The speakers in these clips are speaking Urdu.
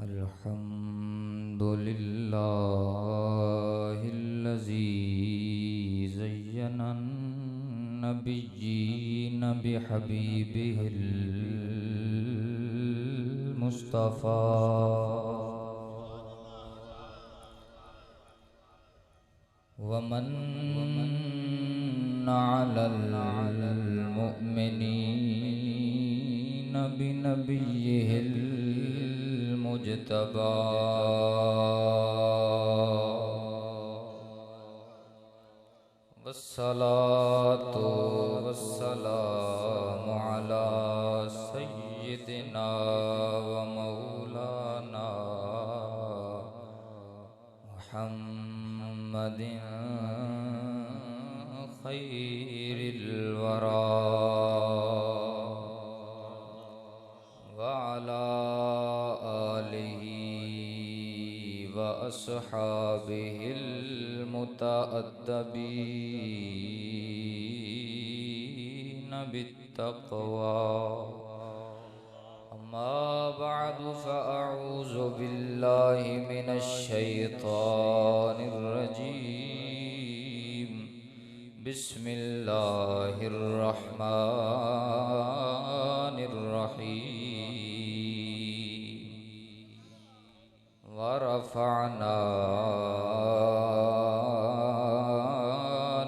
الحمد لله الذي زين النبيين بحبيبه المصطفى ومن على المؤمنين بنبيه المجتبى والصلاة والسلام على سيدنا ومولانا محمد خير الورى وعلى آله وأصحابه المتأدبين بالتقوى. أما بعد فأعوذ بالله من الشيطان الرجيم. بسم الله الرحمن الرحيم. ورفعنا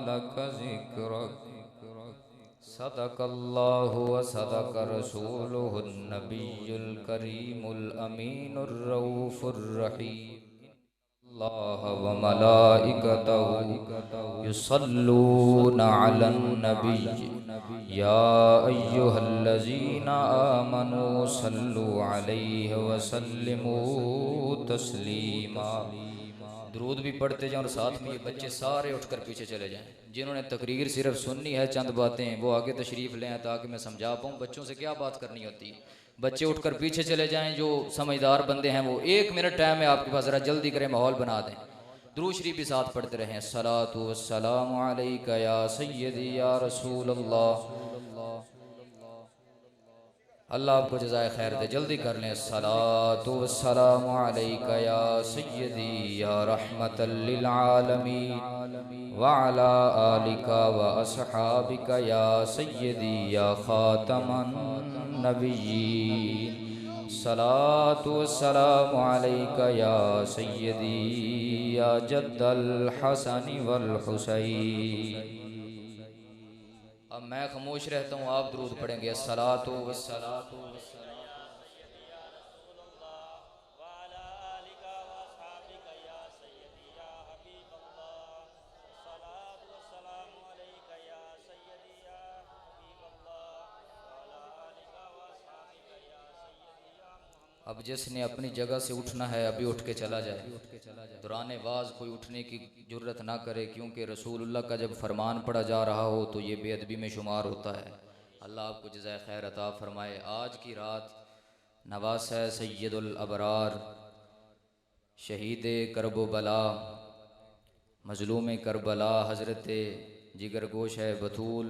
لك ذكرك. صدق الله وصدق رسوله النبي الكريم الأمين الرؤوف الرحيم. الله وملائكته يصلون على النبي يا أيها الذين آمنوا صلوا عليه وسلموا تسلیما. درود بھی پڑھتے جائیں اور ساتھ میں یہ بچے سارے اٹھ کر پیچھے چلے جائیں. جنہوں نے تقریر صرف سننی ہے چند باتیں وہ آگے تشریف لیں تاکہ میں سمجھا پاؤں بچوں سے کیا بات کرنی ہوتی ہے. بچے اٹھ کر پیچھے چلے جائیں. جو سمجھدار بندے ہیں وہ 1 منٹ ٹائم ہے آپ کے پاس, ذرا جلدی کریں ماحول بنا دیں. درود شریف بھی ساتھ پڑھتے رہیں. الصلاۃ والسلام علیک یا سیدی یا رسول اللہ. اللہ آپ کو جزائے خیر دے. جلدی کر لیں. الصلاۃ والسلام علیک یا سیدی یا رحمت للعالمین وعلی آلک واصحابک یا سیدی یا خاتم النبیین. الصلاۃ والسلام علیک یا سیدی یا جد الحسن والحسین. اب میں خاموش رہتا ہوں, آپ درود پڑھیں گے. الصلاۃ والسلام اب جس نے اپنی جگہ سے اٹھنا ہے ابھی اٹھ کے چلا جائے. دوران واز کوئی اٹھنے کی جرت نہ کرے, کیونکہ رسول اللہ کا جب فرمان پڑھا جا رہا ہو تو یہ بے ادبی میں شمار ہوتا ہے. اللہ آپ کو جزائے خیر عطا فرمائے. آج کی رات نواس ہے سید الابرار, شہید کرب و بلا, مظلوم کربلا, حضرت جگر گوش ہے بطول,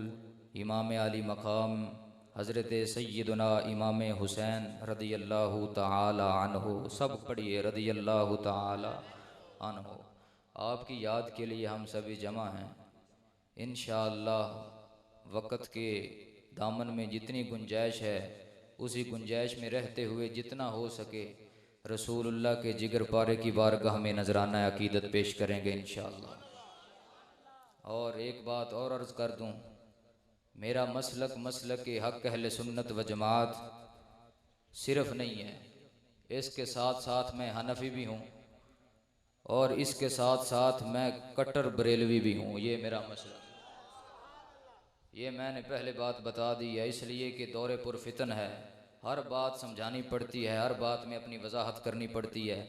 امام علی مقام حضرت سیدنا امام حسین رضی اللہ تعالی عنہ. سب پڑھیے رضی اللہ تعالی عنہ. آپ کی یاد کے لیے ہم سبھی جمع ہیں. انشاءاللہ وقت کے دامن میں جتنی گنجائش ہے اسی گنجائش میں رہتے ہوئے جتنا ہو سکے رسول اللہ کے جگر پارے کی بارگاہ میں نذرانہ عقیدت پیش کریں گے انشاءاللہ. اور ایک بات اور عرض کر دوں, میرا مسلک حق اہل سنت و جماعت صرف نہیں ہے, اس کے ساتھ ساتھ میں حنفی بھی ہوں اور اس کے ساتھ ساتھ میں کٹر بریلوی بھی ہوں. یہ میرا مسلک. یہ میں نے پہلے بات بتا دی ہے اس لیے کہ دور پر فتن ہے, ہر بات سمجھانی پڑتی ہے, ہر بات میں اپنی وضاحت کرنی پڑتی ہے.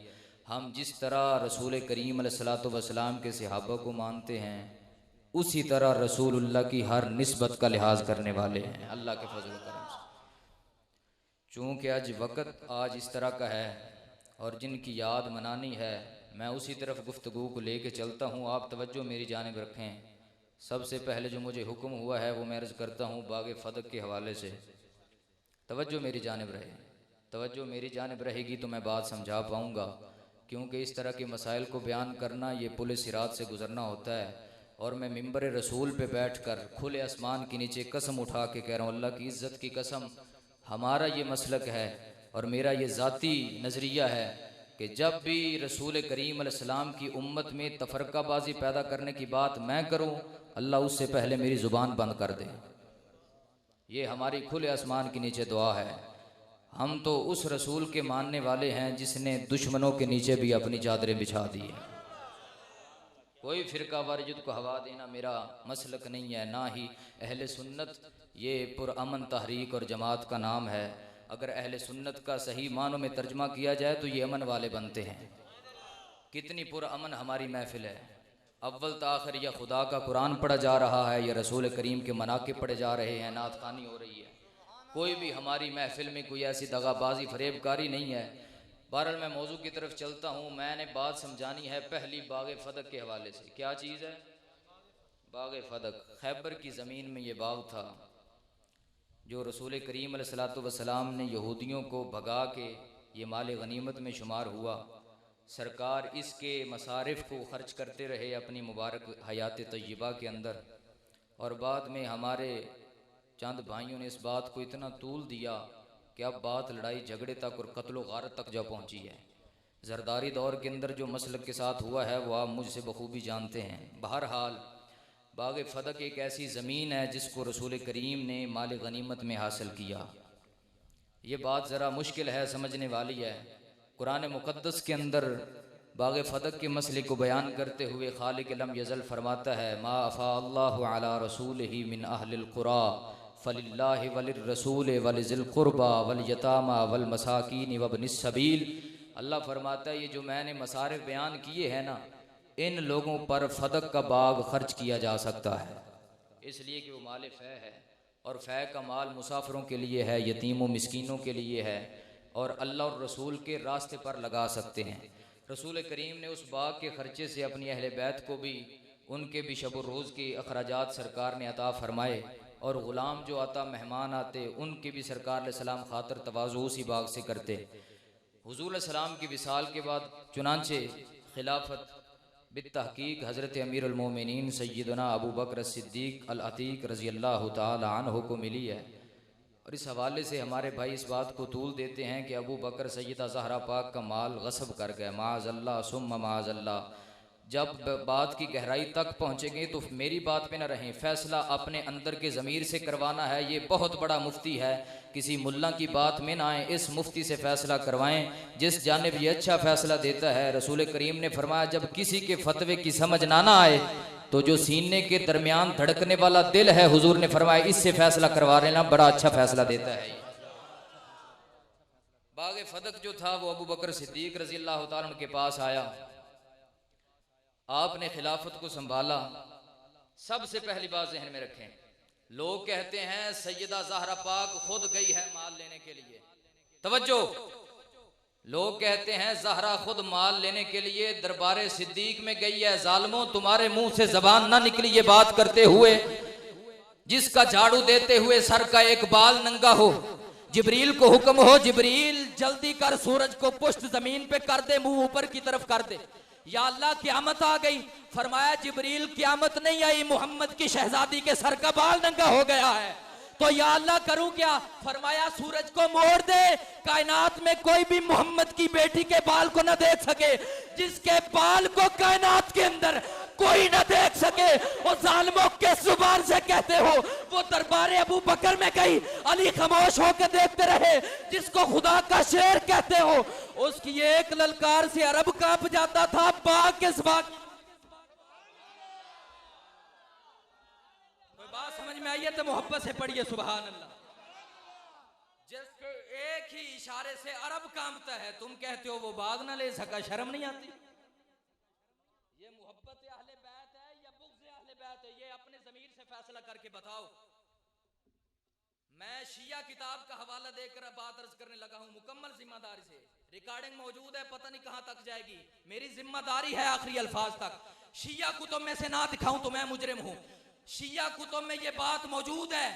ہم جس طرح رسول کریم علیہ الصلوۃ والسلام کے صحابہ کو مانتے ہیں اسی طرح رسول اللہ کی ہر نسبت کا لحاظ کرنے والے ہیں اللہ کے فضل و کرم سے. چونکہ وقت آج اس طرح کا ہے اور جن کی یاد منانی ہے میں اسی طرف گفتگو کو لے کے چلتا ہوں. آپ توجہ میری جانب رکھیں. سب سے پہلے جو مجھے حکم ہوا ہے وہ میں عرض کرتا ہوں باغ فدق کے حوالے سے. توجہ میری جانب رہے, توجہ میری جانب رہے گی تو میں بات سمجھا پاؤں گا، کیونکہ اس طرح کے مسائل کو بیان کرنا یہ پل صراط سے گزرنا ہوتا ہے، اور میں ممبر رسول پہ بیٹھ کر کھلے آسمان کے نیچے قسم اٹھا کے کہہ رہا ہوں، اللہ کی عزت کی قسم، ہمارا یہ مسلک ہے اور میرا یہ ذاتی نظریہ ہے کہ جب بھی رسول کریم علیہ السلام کی امت میں تفرقہ بازی پیدا کرنے کی بات میں کروں، اللہ اس سے پہلے میری زبان بند کر دے۔ یہ ہماری کھلے آسمان کے نیچے دعا ہے۔ ہم تو اس رسول کے ماننے والے ہیں جس نے دشمنوں کے نیچے بھی اپنی چادریں بچھا دی ہیں۔ کوئی فرقہ واریت کو ہوا دینا میرا مسلک نہیں ہے، نہ ہی اہل سنت یہ پرامن تحریک اور جماعت کا نام ہے۔ اگر اہل سنت کا صحیح معنوں میں ترجمہ کیا جائے تو یہ امن والے بنتے ہیں۔ کتنی پرامن ہماری محفل ہے، اول تاخر یا خدا کا قرآن پڑھا جا رہا ہے یا رسول کریم کے مناقب پڑھے جا رہے ہیں، نعت خوانی ہو رہی ہے، کوئی بھی ہماری محفل میں کوئی ایسی دغا بازی فریب کاری نہیں ہے۔ بہرحال میں موضوع کی طرف چلتا ہوں۔ میں نے بات سمجھانی ہے پہلی باغ فدق کے حوالے سے۔ کیا چیز ہے؟ باغ فدق خیبر کی زمین میں یہ باغ تھا جو رسول کریم علیہ الصلوۃ والسلام نے یہودیوں کو بھگا کے یہ مال غنیمت میں شمار ہوا۔ سرکار اس کے مصارف کو خرچ کرتے رہے اپنی مبارک حیات طیبہ کے اندر، اور بعد میں ہمارے چند بھائیوں نے اس بات کو اتنا طول دیا کہ اب بات لڑائی جھگڑے تک اور قتل و غارت تک جا پہنچی ہے۔ زرداری دور کے اندر جو مسلک کے ساتھ ہوا ہے وہ آپ مجھ سے بخوبی جانتے ہیں۔ بہرحال باغ فدق ایک ایسی زمین ہے جس کو رسول کریم نے مال غنیمت میں حاصل کیا۔ یہ بات ذرا مشکل ہے، سمجھنے والی ہے۔ قرآن مقدس کے اندر باغ فدق کے مسئلے کو بیان کرتے ہوئے خالق لم یزل فرماتا ہے، ما افاء اللہ علی رسولہ من اہل القریٰ فللہ وللرسول ولذی القربى والیتامى والمساکین وابن السبیل۔ اللہ فرماتا ہے یہ جو میں نے مصارف بیان کیے ہیں نا، ان لوگوں پر فدق کا باغ خرچ کیا جا سکتا ہے، اس لیے کہ وہ مال فے ہے، اور فے کا مال مسافروں کے لیے ہے، یتیم و مسکینوں کے لیے ہے، اور اللہ اور رسول کے راستے پر لگا سکتے ہیں۔ رسول کریم نے اس باغ کے خرچے سے اپنی اہل بیت کو بھی، ان کے بھی شب و روز کے اخراجات سرکار نے عطا فرمائے، اور غلام جو آتا، مہمان آتے، ان کے بھی سرکار علیہ السلام خاطر تواضع اسی باغ سے کرتے۔ حضور علیہ السلام کی وصال کے بعد چنانچہ خلافت بالتحقیق حضرت امیر المومنین سیدنا ابو بکر الصدیق العتیق رضی اللہ تعالی عنہ کو ملی ہے، اور اس حوالے سے ہمارے بھائی اس بات کو طول دیتے ہیں کہ ابو بکر سیدہ زہرا پاک کا مال غصب کر گئے، معاذ اللہ ثم معاذ اللہ۔ جب بات کی گہرائی تک پہنچیں گے تو میری بات پہ نہ رہیں، فیصلہ اپنے اندر کے ضمیر سے کروانا ہے۔ یہ بہت بڑا مفتی ہے، کسی ملا کی بات میں نہ آئیں، اس مفتی سے فیصلہ کروائیں جس جانب یہ اچھا فیصلہ دیتا ہے۔ رسول کریم نے فرمایا جب کسی کے فتوے کی سمجھ نہ آئے تو جو سینے کے درمیان دھڑکنے والا دل ہے، حضور نے فرمایا اس سے فیصلہ کروا لینا، بڑا اچھا فیصلہ دیتا ہے۔ باغ فدق جو تھا وہ ابو بکر صدیق رضی اللہ تعالیٰ عنہ کے پاس آیا، آپ نے خلافت کو سنبھالا۔ سب سے پہلی بات ذہن میں رکھیں، لوگ کہتے ہیں سیدہ زہرا پاک خود گئی ہے مال لینے کے لیے، توجہ، لوگ کہتے ہیں زہرا خود مال لینے کے لیے دربار صدیق میں گئی ہے۔ ظالموں، تمہارے منہ سے زبان نہ نکلی یہ بات کرتے ہوئے جس کا جھاڑو دیتے ہوئے سر کا ایک بال ننگا ہو، جبریل کو حکم ہو، جبریل جلدی کر سورج کو پشت زمین پہ کر دے، منہ اوپر کی طرف کر دے، یا اللہ قیامت آ گئی۔ فرمایا جبریل قیامت نہیں آئی، محمد کی شہزادی کے سر کا بال ننگا ہو گیا ہے، تو یا اللہ کروں کیا؟ فرمایا سورج کو موڑ دے، کائنات میں کوئی بھی محمد کی بیٹی کے بال کو نہ دیکھ سکے، جس کے بال کو کائنات کے اندر کوئی نہ دیکھ سکے، وہ ظالموں کے زبان سے کہتے ہو وہ دربار ابو بکر میں گئی، علی خاموش ہو کے دیکھتے رہے، جس کو خدا کا شیر کہتے ہو، اس کی ایک للکار سے عرب کانپ جاتا تھا۔ باغ کس باغ؟ کوئی بات سمجھ میں آئی ہے تو محبت سے پڑھیے سبحان اللہ۔ جس کے ایک ہی اشارے سے عرب کانپتا ہے، تم کہتے ہو وہ باغ نہ لے سکا، شرم نہیں آتی؟ یہ محبت اہل بیت ہے یا بغض اہل بیت ہے؟ یہ اپنے ضمیر سے فیصلہ کر کے بتاؤ۔ میں شیعہ کتاب کا حوالہ دے کر بات عرض کرنے لگا ہوں مکمل ذمہ داری سے، ریکارڈنگ موجود ہے، پتہ نہیں کہاں تک جائے گی، میری ذمہ داری ہے آخری الفاظ تک۔ شیعہ کتب میں سے نہ دکھاؤں تو میں مجرم ہوں۔ شیعہ کتب میں یہ بات موجود ہے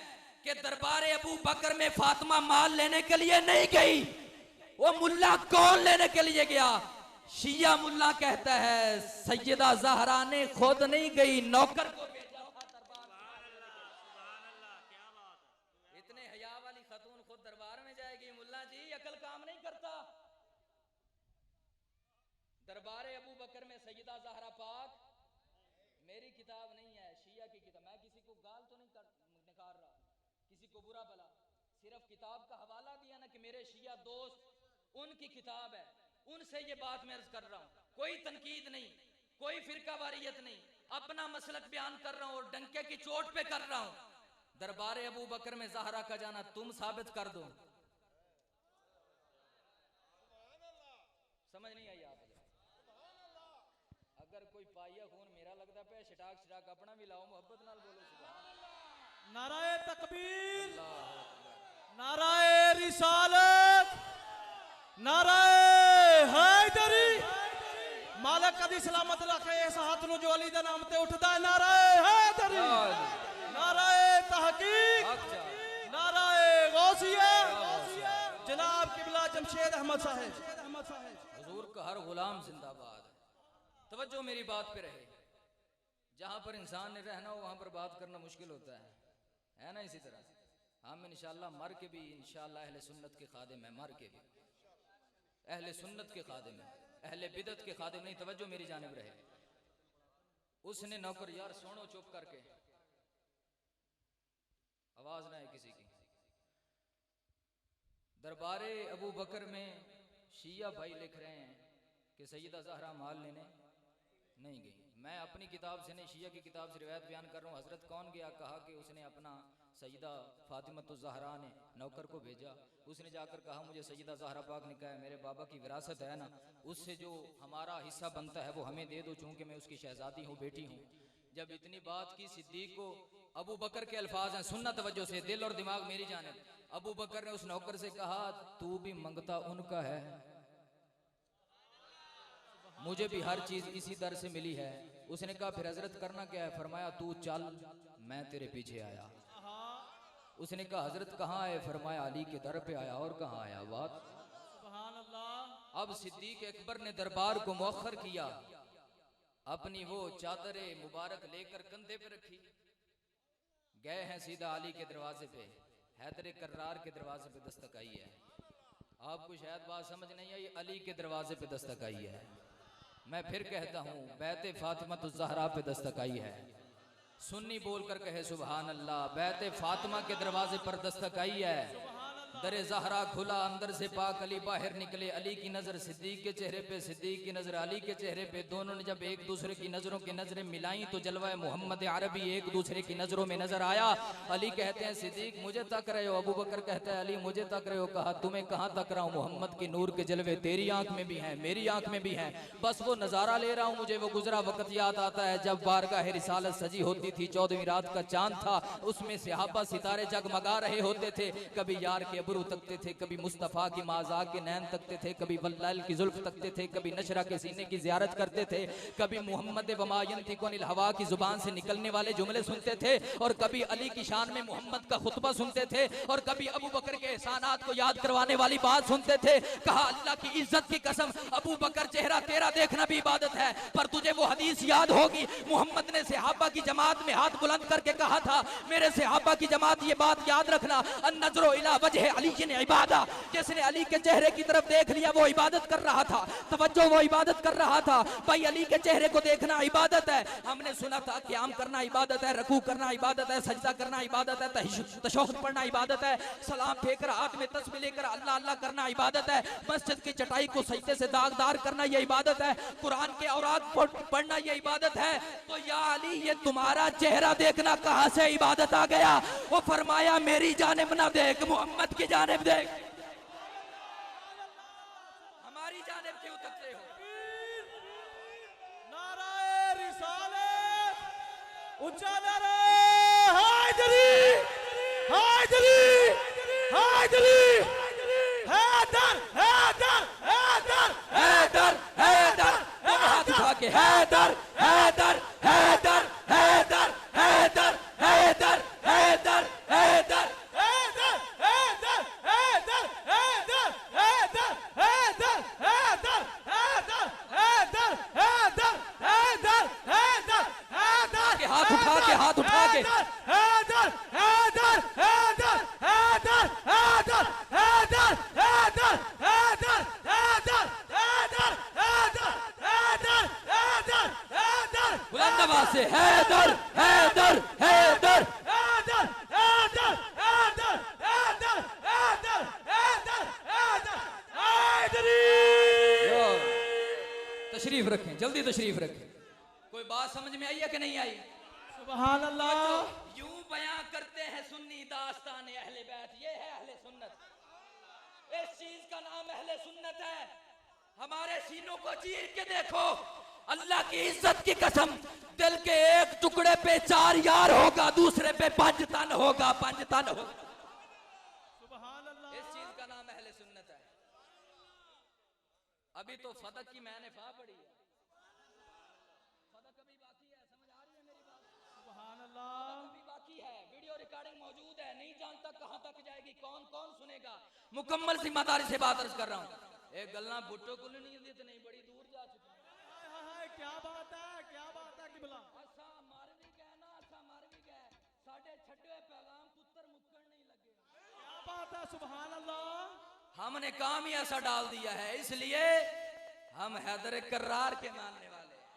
کہ دربار ابو بکر میں فاطمہ مال لینے کے لیے نہیں گئی، وہ ملا کون لینے کے لیے گیا؟ شیعہ ملا کہتا ہے سیدہ زہرا نے خود نہیں گئی، نوکر کو بھیجا تھا دربار میں۔ اتنے حیا والی خاتون خود دربار میں جائے گی؟ ملا جی عقل کام نہیں کرتا۔ دربار ابو بکر میں سیدہ زہرا پاک، میری کتاب نہیں ہے، شیعہ کی کتاب، میں کسی کو گال تو نہیں نکار رہا، کسی کو برا بلا، صرف کتاب کا حوالہ دیا نا کہ میرے شیعہ دوست ان کی کتاب ہے، ان سے یہ بات میں عرض کر رہا ہوں، کوئی تنقید نہیں، کوئی فرقہ واریت نہیں، اپنا مسلک بیان کر رہا ہوں اور ڈنکے کی چوٹ پہ کر رہا ہوں۔ دربار ابو بکر میں زہرا کا جانا تم ثابت کر دو۔ سمجھ نہیں آئی آپ؟ اگر کوئی پائیا خون میرا لگتا پہ شٹاک اپنا بھی لاؤ، محبت نال بولو سبحان اللہ۔ نعرہ تکبیر، نعرہ رسالت، نعرہ حیدری، مالک قدی سلامت رکھے اس ہاتھ نو جو علی دے نام تے اٹھدا ہے، نعرہ حیدری، نعرہ تحقیق، نعرہ غوثیہ، جناب قبلہ جمشید احمد صاحب۔ حضور کا ہر غلام زندہ باد۔ توجہ میری بات پہ رہے، جہاں پر انسان نے رہنا ہو وہاں پر بات کرنا مشکل ہوتا ہے نا؟ اسی طرح ہم انشاءاللہ مر کے بھی انشاءاللہ اہل سنت کے خادم ہیں، مر کے بھی اہل سنت کے خادم ہیں، اہل بدعت کے خادم نہیں۔ توجہ میری جانب رہے۔ اس نے نوکر، یار سنو چپ کر کے، آواز نہ ہے کسی کی۔ دربار ابو بکر میں شیعہ بھائی لکھ رہے ہیں کہ سیدہ زہرا مال لینے نہیں گئی۔ میں اپنی کتاب سے نہیں، شیعہ کی کتاب سے روایت بیان کر رہا ہوں۔ حضرت کون گیا؟ کہا کہ اس نے اپنا سیدہ فاطمہ الزہرا نے نوکر کو بھیجا، اس نے جا کر کہا مجھے سیدہ زہرا پاک نے کہا ہے میرے بابا کی وراثت ہے نا، اس سے جو ہمارا حصہ بنتا ہے وہ ہمیں دے دو، چونکہ میں اس کی شہزادی ہوں، بیٹی ہوں۔ جب اتنی بات کی صدیق کو، ابو بکر کے الفاظ ہیں، سننا توجہ سے، دل اور دماغ میری جانب۔ ابو بکر نے اس نوکر سے کہا تو بھی منگتا ان کا ہے، مجھے بھی ہر چیز اسی در سے ملی ہے۔ اس نے کہا پھر حضرت کرنا کیا ہے؟ فرمایا تو چل، میں تیرے پیچھے آیا۔ اس نے کہا حضرت کہاں آئے؟ فرمایا علی کے در پہ آیا۔ اور کہاں آیا؟ بات سبحان اللہ۔ اب صدیق اکبر نے دربار کو مؤخر کیا، اپنی وہ چادر مبارک لے کر کندھے پہ رکھی، گئے ہیں سیدھا علی کے دروازے پہ، حیدر کرار کے دروازے پہ دستک آئی ہے۔ آپ کو شاید بات سمجھ نہیں آئی، علی کے دروازے پہ دستک آئی ہے۔ میں پھر کہتا ہوں بیت فاطمہ الزہرا پہ دستک آئی ہے۔ سنی بول کر کہے سبحان اللہ۔ بیت فاطمہ کے دروازے پر دستک آئی ہے، در زہرا کھلا، اندر سے پاک علی باہر نکلے، علی کی نظر صدیق کے چہرے پہ، صدیق کی نظر علی کے چہرے پہ، دونوں نے جب ایک دوسرے کی نظروں کی نظریں ملائیں تو جلوہ محمد عربی ایک دوسرے کی نظروں میں نظر آیا۔ علی کہتے ہیں صدیق مجھے تک رہے ہو، ابو بکر کہتا ہے علی مجھے تک رہے ہو۔ کہا تمہیں کہاں تک رہا ہوں، محمد کی نور کے جلوے تیری آنکھ میں بھی ہیں، میری آنکھ میں بھی ہیں، بس وہ نظارہ لے رہا ہوں۔ مجھے وہ گزرا وقت یاد آتا ہے جب بارگاہ رسالت سجی ہوتی تھی، 14ویں رات کا چاند تھا، اس میں صحابہ ستارے جگمگا رہے ہوتے تھے، کبھی یار کے ابرو تکتے تھے، کبھی مصطفیٰ کی مازاق کے نین تکتے تھے، کبھی واللیل کی زلف تکتے تھے، کبھی نشرہ کے سینے کی زیارت کرتے تھے، کبھی محمد وما ینطق عن الہوا کی زبان سے نکلنے والے جملے سنتے تھے، اور کبھی علی کی شان میں محمد کا خطبہ سنتے تھے، اور کبھی ابو بکر کے احسانات کو یاد کروانے والی بات سنتے تھے۔ کہا اللہ کی عزت کی قسم ابو بکر چہرہ تیرا دیکھنا بھی عبادت ہے، پر تجھے وہ حدیث یاد ہوگی، محمد نے صحابہ کی جماعت میں ہاتھ بلند کر کے کہا تھا میرے صحابہ کی جماعت یہ بات یاد رکھنا، النظر الی وجہ علی عبادت، جس نے علی کے چہرے کی طرف دیکھ لیا وہ عبادت کر رہا تھا، توجہ وہ عبادت کر رہا تھا۔ بھائی علی کے چہرے کو دیکھنا عبادت ہے۔ ہم نے سنا تھا قیام کرنا عبادت ہے، رکوع کرنا عبادت ہے، سجدہ کرنا عبادت ہے، تشہد پڑھنا عبادت ہے، سلام پھینک کر ہاتھ میں تسبیح لے کر اللہ اللہ کرنا عبادت ہے، مسجد کی چٹائی کو سجدے سے داغدار کرنا یہ عبادت ہے، قرآن کے اوراد پڑھنا یہ عبادت ہے۔ تو یا علی یہ تمہارا چہرہ دیکھنا کہاں سے عبادت آ گیا؟ وہ فرمایا میری جانب نہ دیکھ، محمد کی جانب دیکھ، ہماری جانب کیوں تکتے ہو؟ نعرہ رسالت، اونچا نعرہ حیدری، حیدری، حیدری، حیدر، حیدر، حیدر، حیدر حیدر، ہاتھ اٹھا کے حیدر حیدر حیدر حیدر حیدر حیدر حیدر حیدر سے حیدر حیدر حیدر حیدر حیدر حیدر حیدر حیدر حیدر حیدر حیدری تشریف رکھیں جلدی تشریف رکھیں کوئی بات سمجھ میں آئی ہے کہ نہیں آئی سبحان اللہ یوں بیان کرتے ہیں سنی داستان اہل بیت یہ ہے اہل سنت اس چیز کا نام اہل سنت ہے ہمارے سینوں کو چیر کے دیکھو اللہ کی عزت کی قسم دل کے ایک ٹکڑے پہ 4 یار ہوگا دوسرے پہ 5 تن ہوگا 5 تن ہوگا سبحان اللہ اس چیز کا نام اہل سنت ہے ابھی تو فدق کی میں نے فا پڑھی ہے فدق ابھی باقی ہے سمجھ آ رہی ہے میری بات سبحان اللہ ابھی باقی ہے ویڈیو ریکارڈنگ موجود ہے نہیں جانتا کہاں تک جائے گی کون کون سنے گا مکمل ذمہ داری سے بات عرض کر رہا ہوں ایک گلنا بھٹو کو نہیں دیتے نہیں بڑی دور جا چکے ہیں کیا بات ہے قبلہ اسا ماروی کہنا اسا ماروی کہے ساڑھے چھٹے پیغام پتر مکڑ نہیں لگے کیا بات ہے سبحان اللہ ہم نے کام ہی ایسا ڈال دیا ہے اس لیے ہم حیدر کرار کے ماننے والے ہیں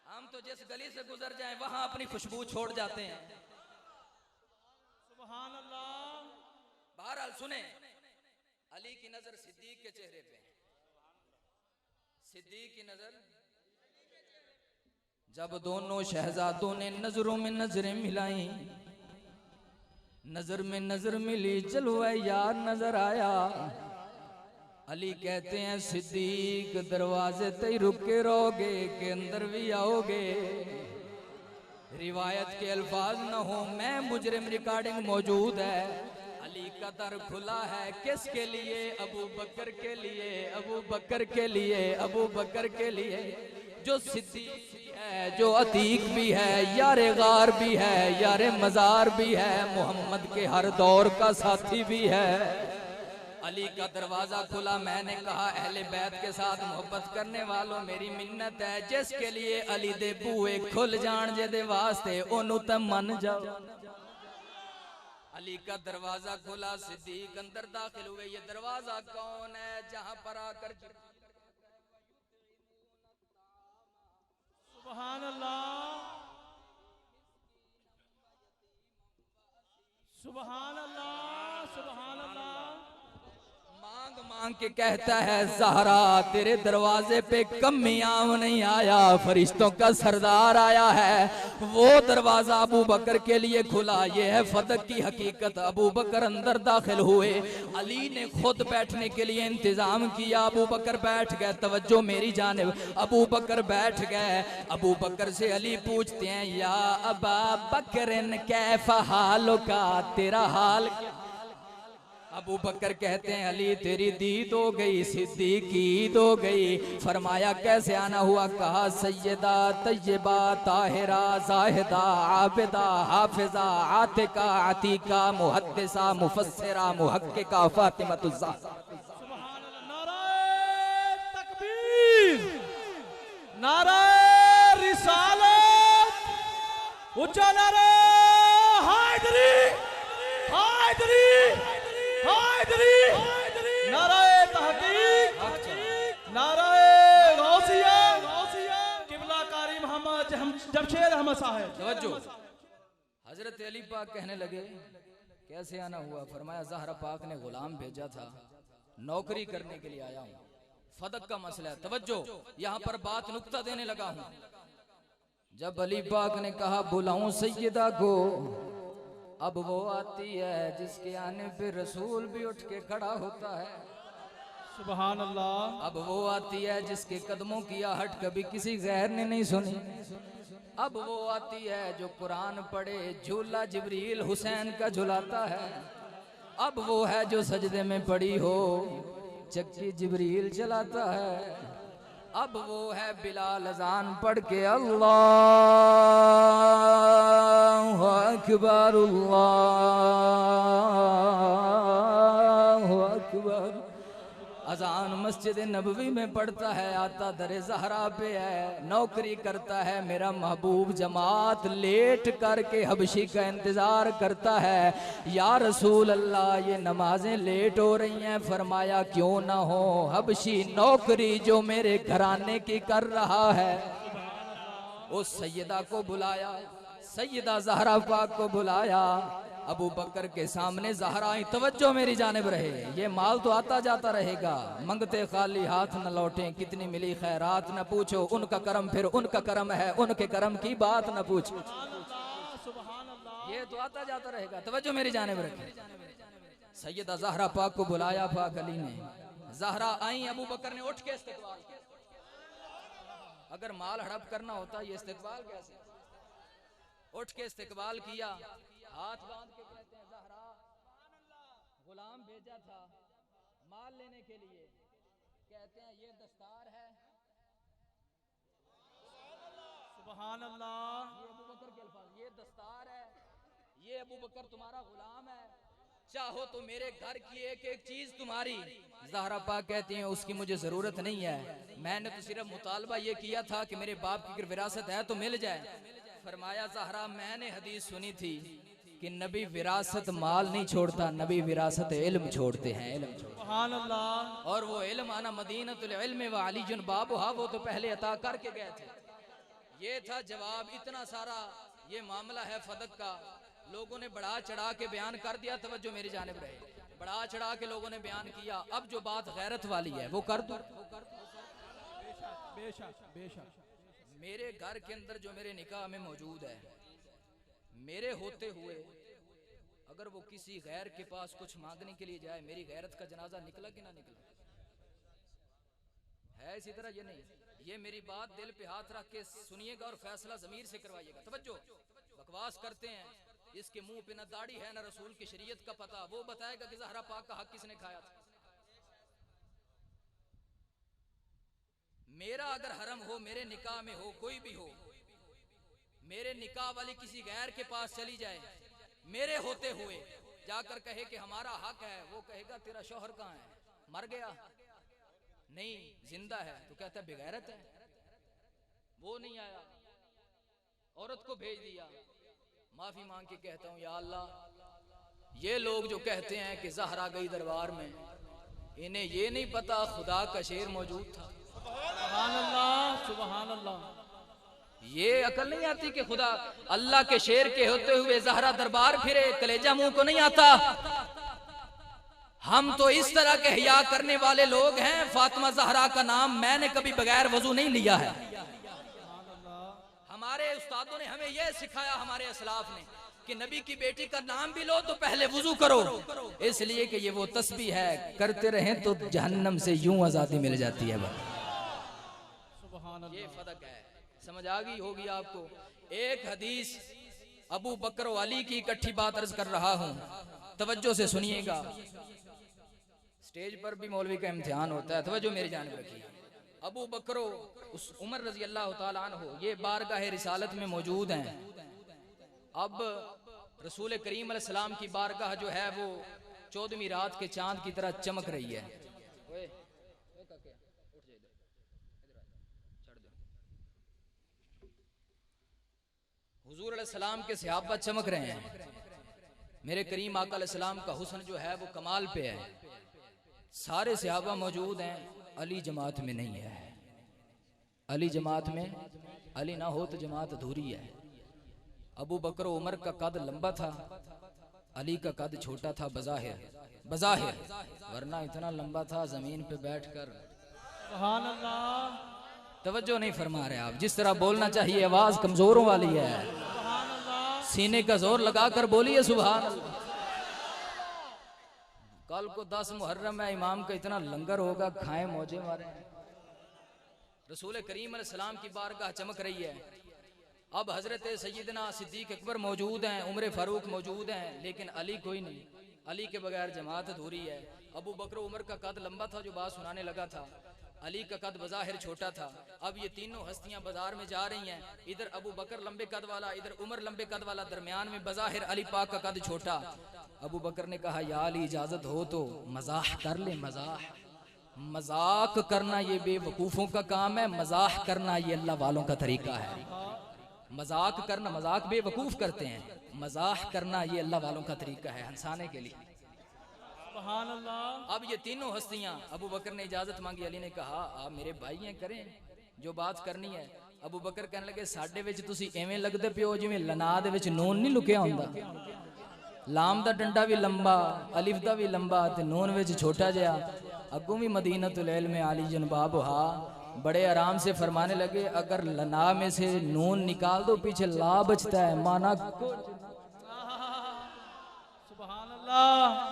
ہم تو جس گلی سے گزر جائیں وہاں اپنی خوشبو چھوڑ جاتے ہیں سبحان اللہ بہرحال سنیں علی کی نظر صدیق کے چہرے پہ صدیق کی نظر جب دونوں شہزادوں نے نظروں میں نظریں ملائیں نظر میں نظر ملی جلوہ یار نظر آیا علی کہتے ہیں صدیق دروازے تے رکے رہو گے کہ اندر بھی آؤ گے روایت کے الفاظ نہ ہوں میں مجرم ریکارڈنگ موجود ہے علی کا در کھلا ہے کس کے لیے ابو بکر کے لیے ابو بکر کے لیے ابو بکر کے لیے جو صدیق بھی ہے جو عتیق بھی ہے یار غار بھی ہے یار مزار بھی ہے محمد کے ہر دور کا ساتھی بھی ہے علی کا دروازہ کھلا میں نے کہا اہل بیت کے ساتھ محبت کرنے والوں میری منت ہے جس کے لیے علی دے بوئے کھل جان جے دے واسطے انہوں تے من جاؤ علی کا دروازہ کھلا صدیق اندر داخل ہوئے یہ دروازہ کون ہے جہاں پر آ کر سبحان اللہ سبحان اللہ سبحان اللہ مانگ مانگ کے کہتا ہے زہرا تیرے دروازے پہ کمی آم نہیں آیا فرشتوں کا سردار آیا ہے وہ دروازہ ابو بکر کے لیے کھلا یہ ہے فدق کی حقیقت ابو بکر اندر داخل ہوئے علی نے خود بیٹھنے کے لیے انتظام کیا ابو بکر بیٹھ گئے توجہ میری جانب ابو بکر بیٹھ گئے ابو بکر سے علی پوچھتے ہیں یا ابا بکرن کیف حالکا تیرا حال کیا ابو بکر کہتے ہیں علی تیری دید ہو گئی صدیق کی عید ہو گئی فرمایا کیسے آنا ہوا کہا سیدہ طیبہ طاہرہ زاہدہ عابدہ حافظہ عاتقہ عتیقہ محدثہ مفسرہ محققہ فاطمۃ الزہرا سبحان اللہ نعرہ تکبیر نعرہ رسالت اونچا نعرہ حیدری حیدری حیدری نعرہ تحقیق نعرہ غوثیہ قبلہ کاری محمد جمشید احمد صاحب توجہ حضرت علی پاک کہنے لگے کیسے آنا ہوا فرمایا زہرا پاک نے غلام بھیجا تھا نوکری کرنے کے لیے آیا ہوں فدق کا مسئلہ ہے توجہ یہاں پر بات نکتہ دینے لگا ہوں جب علی پاک نے کہا بلاؤں سیدہ کو اب وہ آتی ہے جس کے آنے پہ رسول بھی اٹھ کے کھڑا ہوتا ہے سبحان اللہ اب وہ آتی ہے جس کے قدموں کی آہٹ کبھی کسی غیر نے نہیں سنی اب وہ آتی ہے جو قرآن پڑھے جھولا جبریل حسین کا جھلاتا ہے اب وہ ہے جو سجدے میں پڑی ہو چکی جبریل چلاتا ہے اب وہ ہے بلال اذان پڑھ کے اللہ اکبر اللہ اکبر اذان مسجد نبوی میں پڑھتا ہے آتا در زہرا پہ ہے نوکری کرتا ہے میرا محبوب جماعت لیٹ کر کے حبشی کا انتظار کرتا ہے یا رسول اللہ یہ نمازیں لیٹ ہو رہی ہیں فرمایا کیوں نہ ہو حبشی نوکری جو میرے گھرانے کی کر رہا ہے اس سیدہ کو بلایا، سیدہ زہرا پاک کو بلایا، ابو بکر کے سامنے زہرا توجہ میری جانب رہے، یہ مال تو آتا جاتا رہے گا، منگتے خالی ہاتھ نہ لوٹیں، کتنی ملی خیرات نہ پوچھو، ان کا کرم پھر ان کا کرم ہے، ان کے کرم کی بات نہ پوچھو، یہ تو آتا جاتا رہے گا، توجہ میری جانب رکھیں۔ سیدہ زہرا پاک کو بلایا پاک علی نے، زہرا آئیں، ابو بکر نے اٹھ کے استقبال کیا۔ اگر مال ہڑپ کرنا ہوتا یہ استقبال کیسے؟ اٹھ کے استقبال کیا، ہاتھ باندھ کے کہتے ہیں زہرا غلام بھیجا تھا مال لینے کے لیے، کہتے ہیں یہ دستار ہے، سبحان اللہ، یہ ابو بکر کے الفاظ، یہ دستار ہے، یہ ابو بکر تمہارا غلام ہے، چاہو تو میرے گھر کی ایک ایک چیز تمہاری۔ زہرا پاک کہتی ہیں اس کی مجھے ضرورت نہیں ہے، میں نے تو صرف مطالبہ یہ کیا تھا کہ میرے باپ کی اگر وراثت ہے تو مل جائے۔ فرمایا زہرا میں نے حدیث سنی تھی کہ نبی وراثت مال نہیں چھوڑتا، نبی وراثت علم چھوڑتے ہیں، علم چھوڑتے ہیں، سبحان اللہ، اور وہ علم انا مدینۃ العلم وعلی بابھا، وہ تو پہلے عطا کر کے گئے تھے۔ یہ تھا جواب، اتنا سارا یہ معاملہ ہے فدق کا، لوگوں نے بڑھا چڑھا کے بیان کر دیا، توجہ میری جانب رہے، بڑھا چڑھا کے لوگوں نے بیان کیا۔ اب جو بات غیرت والی ہے وہ کر دوں، بے شک بے شک، میرے گھر کے اندر جو میرے نکاح میں موجود ہے، میرے ہوتے ہوئے اگر وہ کسی غیر کے پاس کچھ مانگنے کے لیے جائے، میری غیرت کا جنازہ نکلا کہ نہ نکلا؟ ہے اسی طرح یہ نہیں، یہ میری بات دل پہ ہاتھ رکھ کے سنیے گا اور فیصلہ ضمیر سے کروائیے گا۔ توجہ، بکواس کرتے ہیں، اس کے منہ پہ نہ داڑھی ہے نہ رسول کی شریعت کا پتہ، وہ بتائے گا کہ زہرا پاک کا حق کس نے کھایا تھا۔ میرا اگر حرم ہو، میرے نکاح میں ہو، کوئی بھی ہو، میرے نکاح والی کسی غیر کے پاس چلی جائے، میرے ہوتے ہوئے جا کر کہے کہ ہمارا حق ہے، وہ کہے گا تیرا شوہر کہاں ہے؟ مر گیا؟ نہیں، زندہ ہے، تو کہتا ہے بغیرت ہے، وہ نہیں آیا، عورت کو بھیج دیا۔ معافی مانگ کے کہتا ہوں یا اللہ، یہ لوگ جو کہتے ہیں کہ زہرا گئی دربار میں، انہیں یہ نہیں پتا خدا کا شیر موجود تھا، سبحان اللہ، سبحان اللہ، یہ عقل نہیں آتی کہ خدا اللہ کے شیر کے ہوتے ہوئے زہرا دربار پھرے، کلیجہ منہ کو نہیں آتا۔ ہم تو اس طرح کے حیا کرنے والے لوگ ہیں، فاطمہ زہرا کا نام میں نے کبھی بغیر وضو نہیں لیا ہے۔ ہمارے استادوں نے ہمیں یہ سکھایا، ہمارے اسلاف نے، کہ نبی کی بیٹی کا نام بھی لو تو پہلے وضو کرو، اس لیے کہ یہ وہ تسبیح ہے، کرتے رہیں تو جہنم سے یوں آزادی مل جاتی ہے۔ سبحان اللہ، یہ فرق ہے، سمجھ آگئی ہوگی آپ کو۔ ایک حدیث ابو بکر و علی کی اکٹھی بات عرض کر رہا ہوں، توجہ سے سنیے گا، سٹیج پر بھی مولوی کا امتحان ہوتا ہے، توجہ میری جانب رکھیے۔ ابو بکر و عمر رضی اللہ تعالیٰ عنہ یہ بارگاہ رسالت میں موجود ہیں۔ اب رسول کریم علیہ السلام کی بارگاہ جو ہے وہ 14ویں رات کے چاند کی طرح چمک رہی ہے۔ حضور علیہ السلام کے صحابہ چمک رہے ہیں، میرے کریم آقا علیہ السلام کا حسن جو ہے وہ کمال پہ ہے، سارے صحابہ موجود ہیں، علی جماعت میں نہیں ہے۔ علی جماعت میں، علی نہ ہو تو جماعت ادھوری ہے۔ ابو بکر و عمر کا قد لمبا تھا، علی کا قد چھوٹا تھا بظاہر، ورنہ اتنا لمبا تھا زمین پہ بیٹھ کر، سبحان اللہ، توجہ نہیں فرما رہے آپ، جس طرح بولنا چاہیے، آواز کمزوروں والی ہے، سبحان اللہ، سینے کا زور لگا کر بولیے سبحان اللہ۔ کل کو 10 محرم ہے، امام کا اتنا لنگر ہوگا، کھائیں موجے مارے۔ رسول کریم علیہ السلام کی بارگاہ چمک رہی ہے۔ اب حضرت سیدنا صدیق اکبر موجود ہیں، عمر فاروق موجود ہیں، لیکن علی کوئی نہیں، علی کے بغیر جماعت ادھوری ہے۔ ابو بکر و عمر کا قد لمبا تھا جو بات سنانے لگا تھا، علی کا قد بظاہر چھوٹا تھا۔ اب یہ تینوں ہستیاں بازار میں جا رہی ہیں، ادھر ابو بکر لمبے قد والا، ادھر عمر لمبے قد والا، درمیان میں بظاہر علی پاک کا قد چھوٹا۔ ابو بکر نے کہا یا علی اجازت ہو تو مزاح کر لیں، مذاق کرنا یہ بے وقوفوں کا کام ہے، مزاح کرنا یہ اللہ والوں کا طریقہ ہے۔ مذاق کرنا، مذاق بے وقوف کرتے ہیں، مزاح کرنا یہ اللہ والوں کا طریقہ ہے، ہنسانے کے لیے۔ سبحان اللہ، اب یہ تینوں ہستیاں، ابو بکر نے اجازت مانگی، علی نے کہا آپ میرے بھائی ہیں، کریں جو بات کرنی ہے۔ ابو بکر کہنے لگے ساڈے وچ تسی ایویں لگدے پیو جویں لنا دے وچ نون نہیں لکیا ہوندا لام دا ڈنڈا بھی لمبا الف دا بھی لمبا تے نون وچ چھوٹا جہا اگوں بھی مدینۃ العلم علی جنباب ہا بڑے آرام سے فرمانے لگے اگر لنا میں سے نون نکال دو پیچھے لا بچتا ہے مانا سبحان اللہ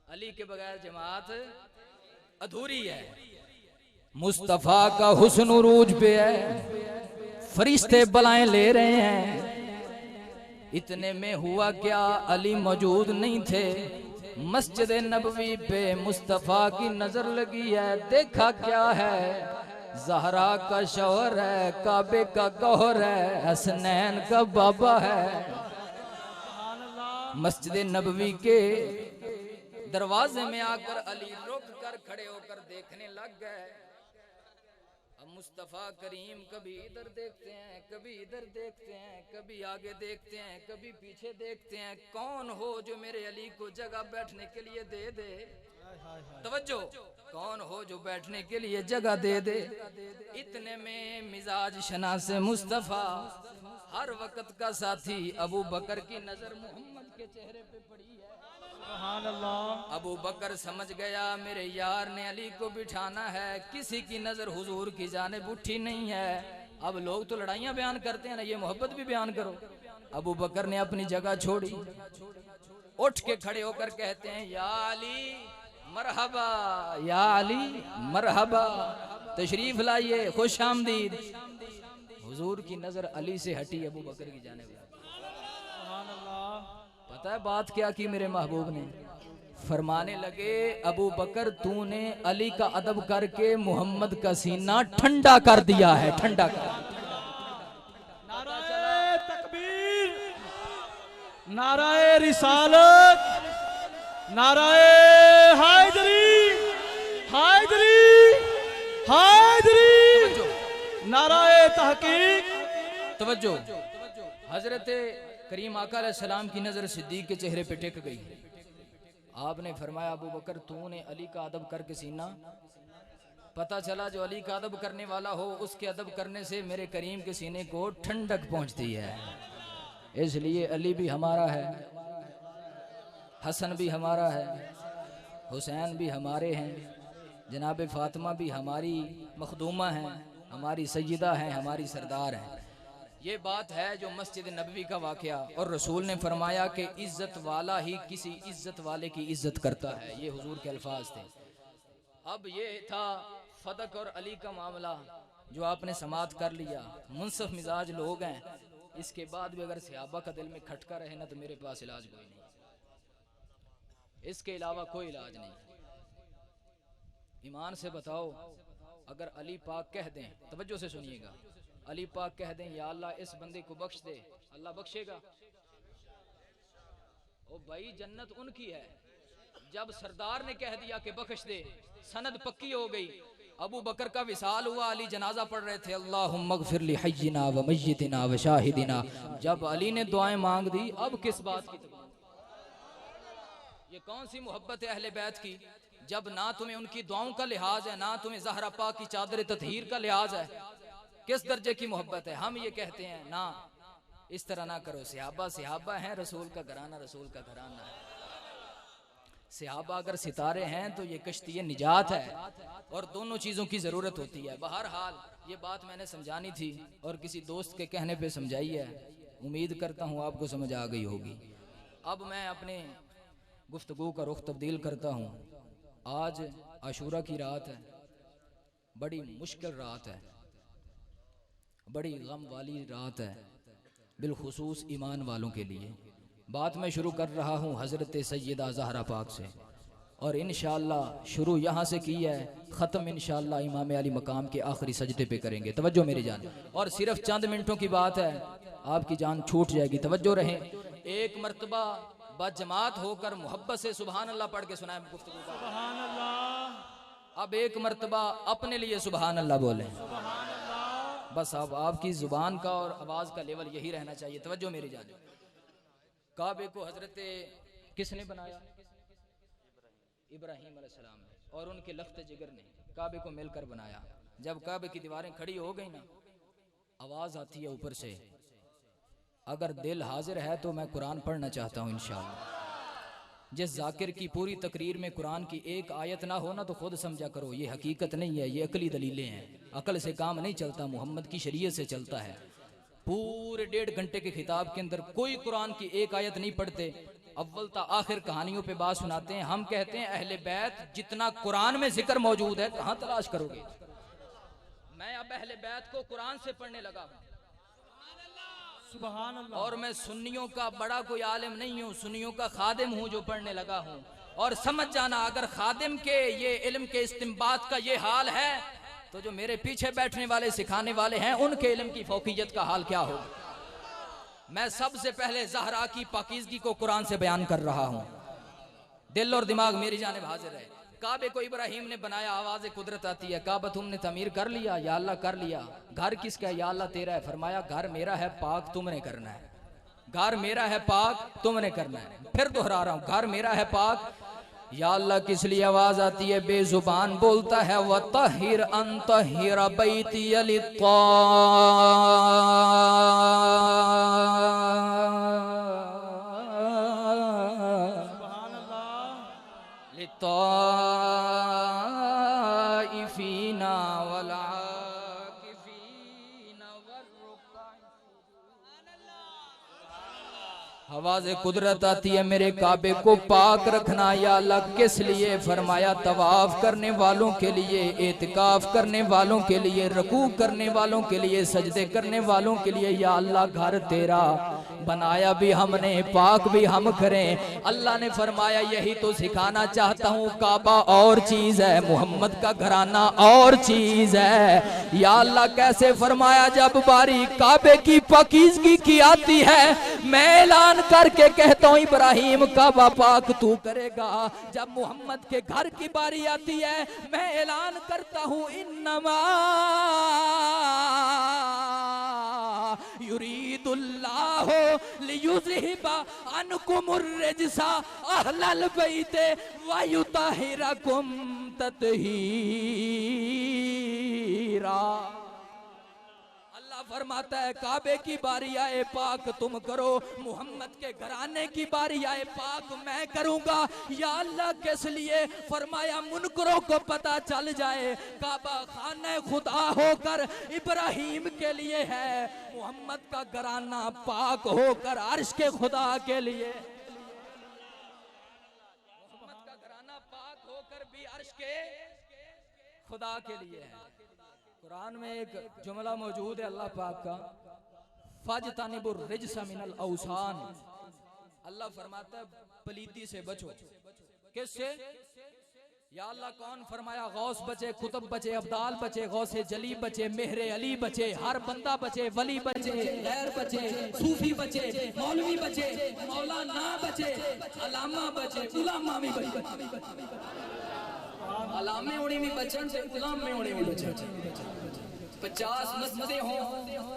علی کے بغیر جماعت ادھوری ہے مصطفیٰ کا حسن عروج پہ ہے فرشتے بلائیں لے رہے ہیں اتنے میں ہوا کیا علی موجود نہیں تھے مسجد نبوی پہ مصطفیٰ کی نظر لگی ہے دیکھا کیا ہے زہرا کا شوہر ہے کعبے کا گوہر ہے حسنین کا بابا ہے مسجد نبوی کے دروازے میں آ کر علی رک کر کھڑے ہو کر دیکھنے لگ گئے اب مصطفیٰ کریم کبھی ادھر دیکھتے ہیں کبھی ادھر دیکھتے ہیں کبھی آگے دیکھتے ہیں کبھی پیچھے دیکھتے ہیں کون ہو جو میرے علی کو جگہ بیٹھنے کے لیے دے دے توجہ کون ہو جو بیٹھنے کے لیے جگہ دے دے اتنے میں مزاج شناس مصطفیٰ ہر وقت کا ساتھی ابو بکر کی نظر محمد کے چہرے پہ پڑی ہے سبحان اللہ ابو بکر سمجھ گیا میرے یار نے علی کو بٹھانا ہے کسی کی نظر حضور کی جانب اٹھی نہیں ہے اب لوگ تو لڑائیاں بیان کرتے ہیں نا یہ محبت بھی بیان کرو ابو بکر نے اپنی جگہ چھوڑی اٹھ کے کھڑے ہو کر کہتے ہیں یا علی مرحبا یا علی مرحبا تشریف لائیے خوش آمدید حضور کی نظر علی سے ہٹی ابو بکر کی جانب سبحان اللہ پتہ ہے بات کیا کی میرے محبوب نے فرمانے لگے ابو بکر تو نے علی کا ادب کر کے محمد کا سینہ ٹھنڈا کر دیا ہے ٹھنڈا کر نعرہ تکبیر نعرہ رسالت نعرہ حیدری حیدری حیدری نعرہ تحقیق توجہ حضرت کریم آقا علیہ السلام کی نظر صدیق کے چہرے پہ ٹک گئی آپ نے فرمایا ابو بکر تو نے علی کا ادب کر کے سینہ پتہ چلا جو علی کا ادب کرنے والا ہو اس کے ادب کرنے سے میرے کریم کے سینے کو ٹھنڈک پہنچتی ہے اس لیے علی بھی ہمارا ہے حسن بھی ہمارا ہے حسین بھی ہمارے ہیں جناب فاطمہ بھی ہماری مخدومہ ہیں ہماری سیدہ ہیں ہماری سردار ہیں یہ بات ہے جو مسجد نبوی کا واقعہ اور رسول نے فرمایا کہ عزت والا ہی کسی عزت والے کی عزت کرتا ہے یہ حضور کے الفاظ تھے اب یہ تھا فدق اور علی کا معاملہ جو آپ نے سماعت کر لیا منصف مزاج لوگ ہیں اس کے بعد بھی اگر صحابہ کا دل میں کھٹکا رہے نا تو میرے پاس علاج کوئی نہیں اس کے علاوہ کوئی علاج نہیں ایمان سے بتاؤ اگر علی پاک کہہ دیں توجہ سے سنیے گا علی پاک کہہ دیں یا اللہ اس بندے کو بخش دے اللہ بخشے گا او بھائی جنت ان کی ہے جب سردار نے کہہ دیا کہ بخش دے سند پکی ہو گئی ابو بکر کا وصال ہوا علی جنازہ پڑھ رہے تھے اللہم اغفر لی حینا و میتنا و شاہدنا جب علی نے دعائیں مانگ دی اب کس بات کی یہ کون سی محبت ہے اہل بیت کی جب نہ تمہیں ان کی دعاؤں کا لحاظ ہے نہ تمہیں زہرا پاک کی چادر تطہیر کا لحاظ ہے کس درجے کی محبت ہے ہم یہ کہتے ہیں نہ اس طرح نہ کرو صحابہ ہیں رسول کا گھرانہ ہے صحابہ اگر ستارے ہیں تو یہ کشتی نجات ہے اور دونوں چیزوں کی ضرورت ہوتی ہے بہرحال یہ بات میں نے سمجھانی تھی اور کسی دوست کے کہنے پہ سمجھائی ہے امید کرتا ہوں آپ کو سمجھ آ گئی ہوگی اب میں اپنے گفتگو کا رخ تبدیل کرتا ہوں آج عاشورہ کی رات ہے بڑی مشکل رات ہے بڑی غم والی رات ہے بالخصوص ایمان والوں کے لیے بات میں شروع کر رہا ہوں حضرت سیدہ زہرا پاک سے اور انشاءاللہ شروع یہاں سے کی ہے ختم انشاءاللہ امام علی مقام کے آخری سجدے پہ کریں گے توجہ میری جان اور صرف چند منٹوں کی بات ہے آپ کی جان چھوٹ جائے گی توجہ رہیں ایک مرتبہ بجماعت ہو کر محبت سے سبحان اللہ پڑھ کے سنائیں گفتگو کا سبحان اللہ اب ایک مرتبہ اپنے لیے سبحان اللہ بولیں سبحان اللہ بس اب آپ کی زبان کا اور آواز کا لیول یہی رہنا چاہیے توجہ میری جان کعبے کو حضرت کس نے بنایا ابراہیم علیہ السلام نے اور ان کے لخت جگر نے کعبے کو مل کر بنایا. جب کعبے کی دیواریں کھڑی ہو گئی نا، آواز آتی ہے اوپر سے، اگر دل حاضر ہے تو میں قرآن پڑھنا چاہتا ہوں انشاءاللہ. جس ذاکر کی پوری تقریر میں قرآن کی ایک آیت نہ ہونا تو خود سمجھا کرو یہ حقیقت نہیں ہے، یہ عقلی دلیلیں ہیں. عقل سے کام نہیں چلتا، محمد کی شریعت سے چلتا ہے. پورے 1.5 گھنٹے کے خطاب کے اندر کوئی قرآن کی ایک آیت نہیں پڑھتے، اول تا آخر کہانیوں پہ بات سناتے ہیں. ہم کہتے ہیں اہل بیت جتنا قرآن میں ذکر موجود ہے کہاں تلاش کرو گے؟ میں اب اہل بیت کو قرآن سے پڑھنے لگا ہوں. سبحان اللہ. اور میں سنیوں کا بڑا کوئی عالم نہیں ہوں، سنیوں کا خادم ہوں جو پڑھنے لگا ہوں. اور سمجھ جانا اگر خادم کے یہ علم کے استنباط کا یہ حال ہے تو جو میرے پیچھے بیٹھنے والے سکھانے والے ہیں ان کے علم کی فوقیت کا حال کیا ہوگا. میں سب سے پہلے زہرا کی پاکیزگی کو قرآن سے بیان کر رہا ہوں. دل اور دماغ میری جانب حاضر ہے. کعبے کو ابراہیم نے بنایا، آواز قدرت آتی ہے، کعبہ تم نے تعمیر کر لیا؟ یا اللہ کر لیا. گھر کس کا ہے؟ یا اللہ تیرا ہے. فرمایا گھر میرا ہے، پاک تم نے کرنا ہے. گھر میرا ہے، پاک تم نے کرنا ہے. پھر دہرا رہا ہوں، گھر میرا ہے، پاک. یا اللہ کس لیے آواز آتی ہے؟ بے زبان بولتا ہے وَطَهِّرْ أَن طَهِّرَ بَيْتِيَ لِلطَّائِفِينَ وَالْعَاكِفِينَ وَالرُّكَّعِ. آواز قدرت آتی ہے میرے کعبے کو پاک رکھنا. یا اللہ کس لیے؟ فرمایا طواف کرنے والوں کے لیے، اعتکاف کرنے والوں کے لیے، رکوع کرنے والوں کے لیے، سجدے کرنے والوں کے لیے. یا اللہ گھر تیرا بنایا بھی ہم نے، پاک بھی ہم کریں. اللہ نے فرمایا یہی تو سکھانا چاہتا ہوں. کعبہ اور چیز ہے، محمد کا گھرانہ اور چیز ہے. یا اللہ کیسے؟ فرمایا جب باری کعبے کی پاکیزگی کی آتی ہے میں اعلان کر کے کہتا ہوں ابراہیم کعبہ پاک تو کرے گا. جب محمد کے گھر کی باری آتی ہے میں اعلان کرتا ہوں انما یرید اللہ لیذہب عنکم الرجس اہل البیت ویطہرکم تطہیرا. فرماتا ہے کعبے کی باری آئے پاک تم کرو، محمد کے گھرانے کی باری آئے پاک میں کروں گا. یا اللہ کس لیے؟ فرمایا منکروں کو پتا چل جائے کعبہ خانہ خدا ہو کر ابراہیم کے لیے ہے، محمد کا گھرانہ پاک ہو کر عرش کے خدا کے لیے. محمد کا گھرانہ پاک ہو کر بھی عرش کے خدا کے لیے ہے. قرآن میں ایک جملہ موجود ہے اللہ پاک کا، فَاجْتَنِبُوا الرِّجْسَ مِنَ الْأَوْثَانِ. اللہ فرماتا ہے پلیتی سے بچو. کس سے؟ یا اللہ کون؟ فرمایا غوث بچے، قطب بچے، ابدال بچے، غوث جلی بچے، مہر علی بچے، ہر بندہ بچے، ولی بچے، غیر بچے، صوفی بچے، مولوی بچے، مولانا بچے، علامہ بچے، علامہ بھی بچے. علامے ہونے بھی بچن سے علامے ہونے بھی بچن. 50 مسجدیں ہوں،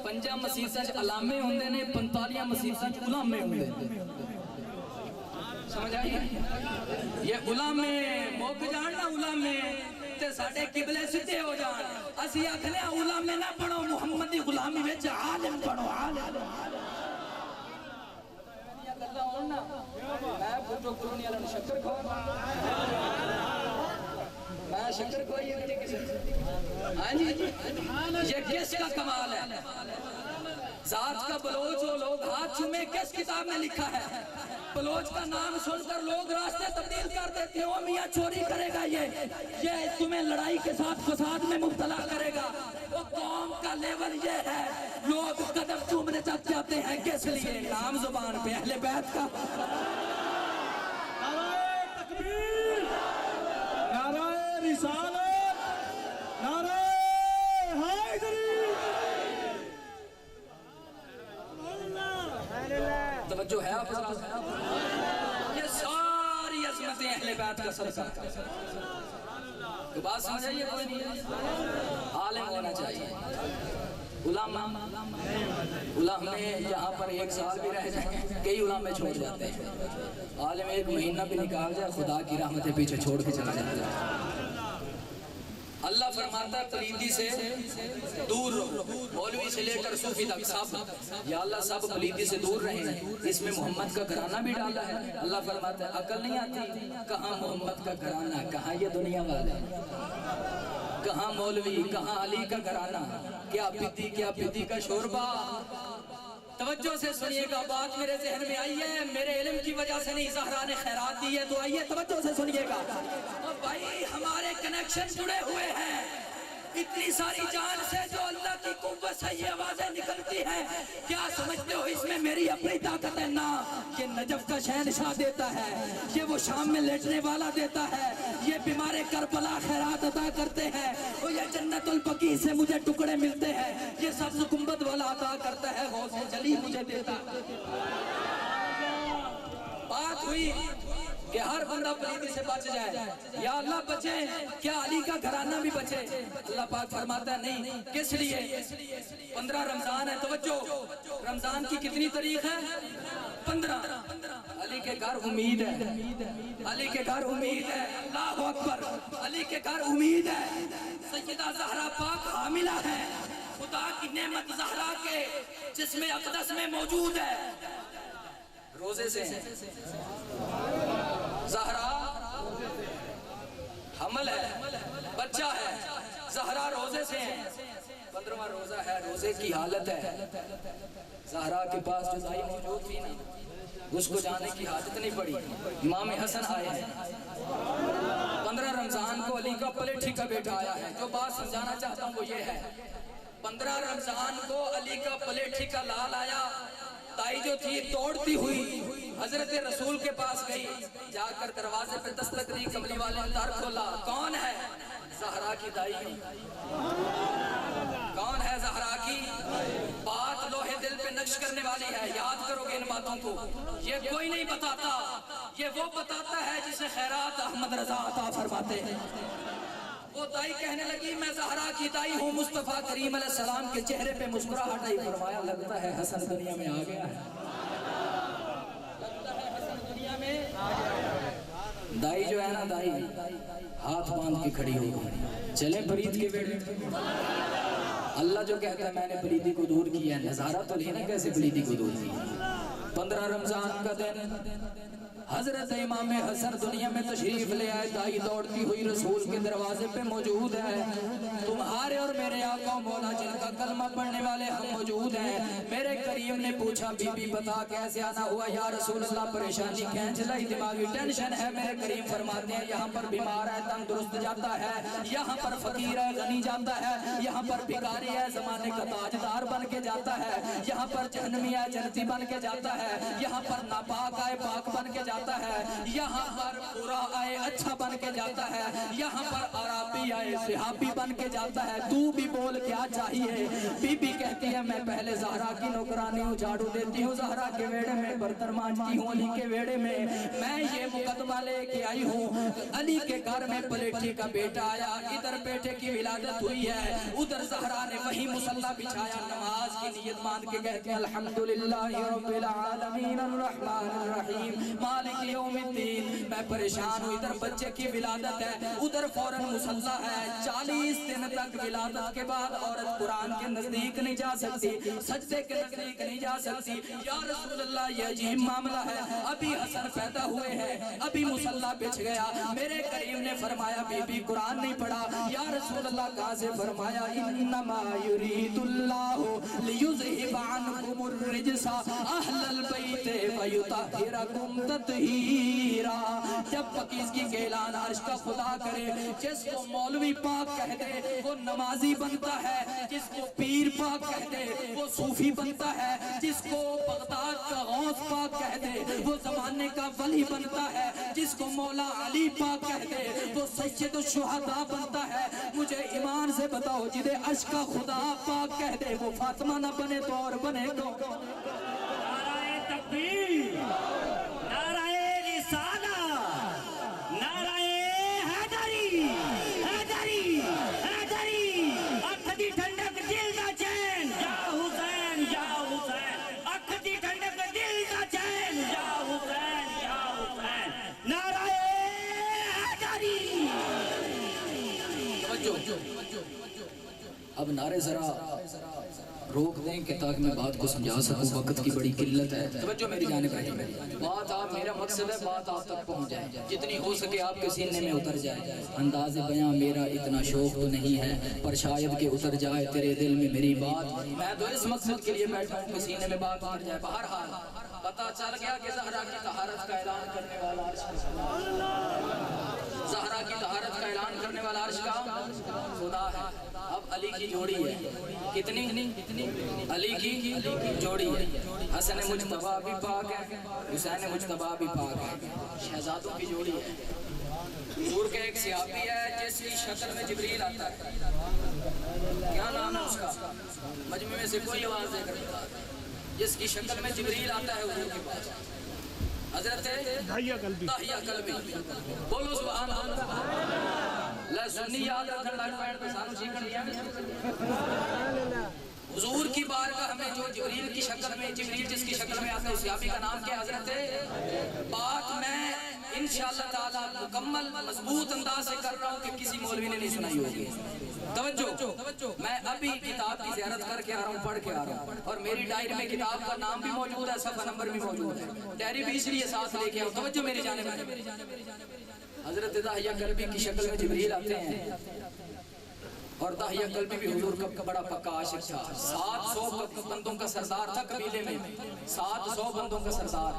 5 مسیحات علامے ہوندے نے، 45 مسیحات علامے ہوندے نے. سمجھ آئی؟ یہ علامے موک جان نا، علامے تے ساڑھے قبلے سدھے ہو جان. اسی آکھنے علامے نہ پڑھو، محمدی غلامی وچ عالم پڑھو. عالم میں پوچھو کلونی والا شکر کھاؤں، میں شکر کوئی ہے کسی. ہاں جی یہ کس کا کمال ہے؟ ذات کا بلوچ ہو لوگ ہاتھ چومے. کس کتاب میں لکھا ہے؟ بلوچ کا نام سن کر لوگ راستے تبدیل کر دیتے ہو. میاں چوری کرے گا، یہ تمہیں لڑائی کے ساتھ فساد میں مبتلا کرے گا. وہ قوم کا لیول یہ ہے، لوگ قدم چومنے تک جاتے ہیں. کس لیے؟ نام زبان پہ اہل بیت کا. نعرہ تکبیر، نعرہ رسالت، نعرہ حیدری. توجہ ہے آپ؟ یہ ساری عظمتیں اہل بیت کا صدقہ. تو بات سمجھ آئیے؟ کوئی نہیں عالم ہونا چاہیے. علماء یہاں پر 1 سال بھی رہ جائیں، کئی علماء چھوڑ جاتے ہیں. عالم 1 مہینہ بھی نکال جائے خدا کی رحمت پیچھے چھوڑ کے چلا جاتا ہے. فرماتا ہے پلیدی سے دور رہو، مولوی سے لے کر صوفی تک سب، یا اللہ سب پلیدی سے دور رہیں، اس میں محمد کا گھرانہ بھی ڈالا ہے۔ اللہ فرماتا ہے عقل نہیں آتی، کہاں محمد کا گھرانہ، کہاں یہ دنیا والے، کہاں مولوی، کہاں علی کا گھرانہ، کیا پتی کا شوربہ۔ توجہ سے سنیے گا، بات میرے ذہن میں آئی ہے، میرے علم کی وجہ سے نہیں، زہرا نے خیرات دی ہے تو آئیے توجہ سے سنیے گا۔ اور بھائی ہمارے کنیکشن جڑے ہوئے ہیں اتنی ساری جان سے، جو اللہ کی قوت سے یہ آوازیں نکلتی ہیں، کیا سمجھتے ہو اس میں میری اپنی طاقت ہے؟ نہ، یہ نجف کا شہنشاہ دیتا ہے، یہ وہ شام میں لیٹنے والا دیتا ہے، یہ بیمار کربلا خیرات عطا کرتے ہیں، اور یہ جنت البقیع سے مجھے ٹکڑے ملتے ہیں، یہ سبز گنبد والا عطا کرتا ہے، غوث جلی مجھے دیتا ہے۔ بات ہوئی کہ ہر بندہ پلیدی سے بچ جائے، یا اللہ بچے، کیا علی کا گھرانہ بھی بچے؟ اللہ پاک فرماتا ہے نہیں، کس لیے؟ 15 رمضان ہے، توجہ، رمضان کی کتنی تاریخ ہے؟ 15۔ علی کے گھر امید ہے، علی کے گھر امید ہے، اللہ اکبر، علی کے گھر امید ہے۔ سیدہ زہرا پاک حاملہ ہے، خدا کی نعمت زہرا کے جسم اقدس میں موجود ہے، روزے سے زہرا حمل ہے، بچہ ہے، زہرا روزے سے ہے، 15واں روزہ ہے، روزے کی حالت ہے۔ زہرا کے پاس جو دائی موجود تھی نا، اس کو جانے کی حاجت نہیں پڑی، امام حسن آئے ہیں۔ 15 رمضان کو علی کا پلیٹھی کا بیٹا آیا ہے۔ جو بات سمجھانا چاہتا ہوں وہ یہ ہے، 15 رمضان کو علی کا پلیٹھی کا لال آیا، دائی جو تھی دوڑتی ہوئی حضرت رسول کے پاس گئی، جا کر دروازے پہ دستک دی، کملی والے نے در کھولا، کون ہے؟ زہرا کی دائی۔ کون ہے زہرا کی؟ بات لوہے دل پہ نقش کرنے والی ہے، یاد کرو گے ان باتوں کو۔ یہ کوئی نہیں بتاتا، یہ وہ بتاتا ہے جسے خیرات احمد رضا عطا فرماتے ہیں۔ وہ دائی کہنے لگی میں زہرا کی دائی ہوں، مصطفیٰ کریم علیہ السلام کے چہرے پہ مسکراہٹ آئی، فرمایا لگتا ہے حسن دنیا میں آ گیا ہے، لگتا ہے حسن دنیا میں آ گیا ہے۔ دائی جو ہے نا، دائی ہاتھ باندھ کے کھڑی ہو گئی، چلیں فرید کے بیڑے۔ اللہ جو کہتا ہے میں نے پلیدی کو دور کیا ہے، نظارہ تو لینا کیسے پلیدی کو دور کیا۔ 15 رمضان کا دن، حضرت امام حسن دنیا میں تشریف لے آئے، دائی دوڑتی ہوئی رسول کے دروازے پہ موجود ہے۔ تمہارے اور میرے آقا مولا جن کا کلمہ پڑھنے والے ہم موجود ہیں۔ میرے کریم نے پوچھا بی بی بتا کیسے آنا ہوا؟ یا رسول اللہ پریشانی کھینچ لائی، دماغی ٹینشن ہے۔ میرے کریم فرماتے ہیں یہاں پر بیمار ہے تندرست جاتا ہے، یہاں پر فقیر ہے غنی جاتا ہے، یہاں پر بھکاری ہے زمانے کا تاجدار بن کے جاتا ہے، یہاں پر جہنمی ہے جنتی بن کے جاتا ہے، یہاں پر ناپاک آئے پاک بن کے جاتا ہے، یہاں پر برا آئے اچھا بن کے جاتا ہے، یہاں پر عربی آئے صحابی بن کے جاتا ہے۔ تو بھی بول کیا چاہیے؟ بی بی کہتی ہے میں پہلے زہرا کی نوکرانی ہوں، جھاڑو دیتی ہوں زہرا کے ویڑے میں، برتن مانجتی ہوں علی کے ویڑے میں، میں یہ مقدمہ لے کے آئی ہوں علی کے گھر میں پلیٹھی کا بیٹا آیا، ادھر بیٹے کی ولادت ہوئی ہے، ادھر زہرا نے وہی مصلی بچھایا، نماز کی نیت باندھ کے کہتے ہیں الحمدللہ رب العالمین الرحمن الرحیم مالک یوم الدین۔ میں پریشان ہوں، ادھر بچے کی ولادت ہے، ادھر فوراً مصلی ہے، 40 دن تک ولادت کے بعد عورت قرآن کے نزدیک نہیں جا سکتی، سجدے کے نزدیک نہیں جا سکتی۔ یا رسول اللہ یہ عجیب معاملہ ہے، ابھی حسن پیدا ہوئے ہیں، ابھی مصلی بچھ گیا۔ میرے کریم نے فرمایا بی بی قرآن نہیں پڑھا۔ یا رسول اللہ کہاں سے؟ فرمایا انما یرید اللہ لیذہب عنکم الرجس اہل البیت ویطہرکم تطہیرا۔ جب پاکیزگی کے اعلان عرش کا خدا کرے، جس کو مولوی پاک کہہ دے وہ نمازی بنتا ہے، جس کو پیر پاک کہہ دے وہ صوفی بنتا ہے، جس کو بغداد کا غوث پاک کہہ دے وہ زمانے کا ولی بنتا ہے، جس کو مولا علی پاک کہہ دے وہ سید الشہداء بنتا ہے۔ مجھے ایمان سے بتاؤ جدے عرش کا خدا پاک کہہ دے وہ فاطمہ نہ بنے تو اور بنے تو؟ نعرہ تکبیر، نعرہ رسالہ، نعرہ حیدری، حیدری، حیدری، اکھ دی ٹھنڈک دل دا چین، یا حسین، یا حسین، اکھ دی ٹھنڈک دل دا چین، یا حسین، یا حسین، نعرہ حیدری۔ اب نعرے ذرا روک دیں کہ تاکہ میں بات کو سمجھا سکوں، وقت کی بڑی قلت ہے. توجہ میری جانب ہے. بات آپ، میرا مقصد ہے بات آپ تک پہنچ جائے، جتنی ہو سکے آپ کے سینے میں اتر جائے. انداز بیاں میرا اتنا شوق تو نہیں ہے، پر شاید کہ اتر جائے تیرے دل میں میری بات. میں تو اس مقصد کے لیے بیٹھا ہوں کہ سینے میں بات اتر جائے. بہرحال پتہ چل گیا کہ زہرا کی طہارت کا اعلان کرنے والا عرش زہرا کی طہارت کا اعلان کرنے والا عرش کا خدا ہے. اب علی کی جوڑی ہے. کتنی؟ علی کی جوڑی ہے. حسن مجتبیٰ بھی پاک ہے، حسین مجتبیٰ بھی پاک ہے. شہزادوں کی جوڑی ہے. حضور کے ایک صحابی ہے جس کی شکل میں جبریل آتا ہے. کیا نام ہے اس کا؟ مجمع میں سے کوئی آواز دے کر بتا دے. جس کی شکل میں جبریل آتا ہے حضور کے پاس، حضرت داہیہ قلبی. بولو سبحان اللہ. لے سنی یاد رکھن لگ پین پہ سانو سیکھن لیا. حضور کی بارگاہ میں جو جبریل کی شکل میں، جبریل جس کی شکل میں آتا ہے، اس صحابی کا نام کیا؟ حضرت. بات میں انشاءاللہ تعالی مکمل مضبوط انداز سے کر رہا ہوں کہ کسی مولوی نے نہیں سنائی ہوگی. توجہ، میں ابھی کتاب کی زیارت کر کے آ رہا ہوں، پڑھ کے آ رہا ہوں، اور میری ڈائری میں کتاب کا نام بھی موجود ہے، صفحہ نمبر بھی موجود ہے. ڈائری بھی اس لیے ساتھ لے کے آؤں. توجہ میری جانب ہے. حضرت داہیہ قلبی کی شکل میں جبریل آتے ہیں، اور داہیہ قلبی بھی حضور کا بڑا پکا عاشق تھا. 700 بندوں کا سردار تھا قبیلے میں، 700 بندوں کا سردار.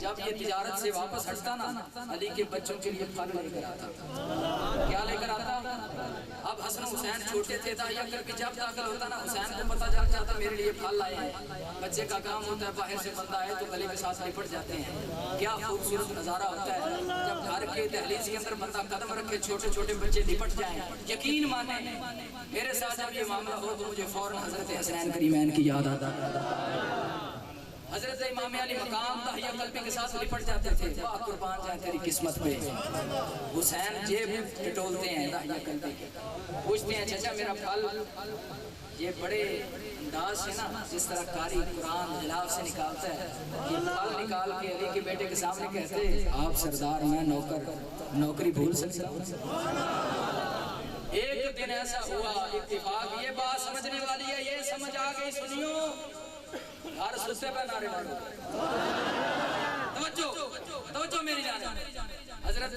جب یہ تجارت سے واپس ہٹتا نا، علی کے بچوں کے لیے پھل لے کر آتا. کیا لے کر آتا؟ اب حسن حسین چھوٹے تھے. داہیہ قلبی جب داخل ہوتا نا، حسین کو پتہ چل جاتا میرے لیے پھل لائے ہیں. بچے کا کام ہوتا ہے باہر سے بندہ آئے تو گلے کے ساتھ لپٹ جاتے ہیں. کیا خوبصورت نظارہ ہوتا ہے جب گھر کے دہلیز کے اندر بندہ قدم رکھے، چھوٹے چھوٹے بچے لپٹ جائیں. یقین مانیں میرے ساتھ جب یہ معاملہ ہو تو مجھے فوراً حضرت حسنین کریمین کی یاد آتا. حضرت امام علی مقام داہیہ قلبی کے ساتھ لپٹ جاتے تھے. واہ قربان جائے تیری قسمت پہ. حسین جیب ٹٹولتے ہیں داہیہ قلبی کے، پوچھتے ہیں چچا میرا پھل. یہ بڑے انداز سے نا جس طرح قاری قرآن غلاف سے نکالتا ہے، یہ پھل نکال کے علی کے بیٹے کے سامنے کہتے آپ سردار میں نوکر، نوکری بھول سکتا ہوں. ایک دن ایسا ہوا اتفاق، یہ بات سمجھنے والی ہے، یہ سمجھ آ گئی. سنیو ہر سستے پہ نعرے مارو. توجہ میری جانب. حضرت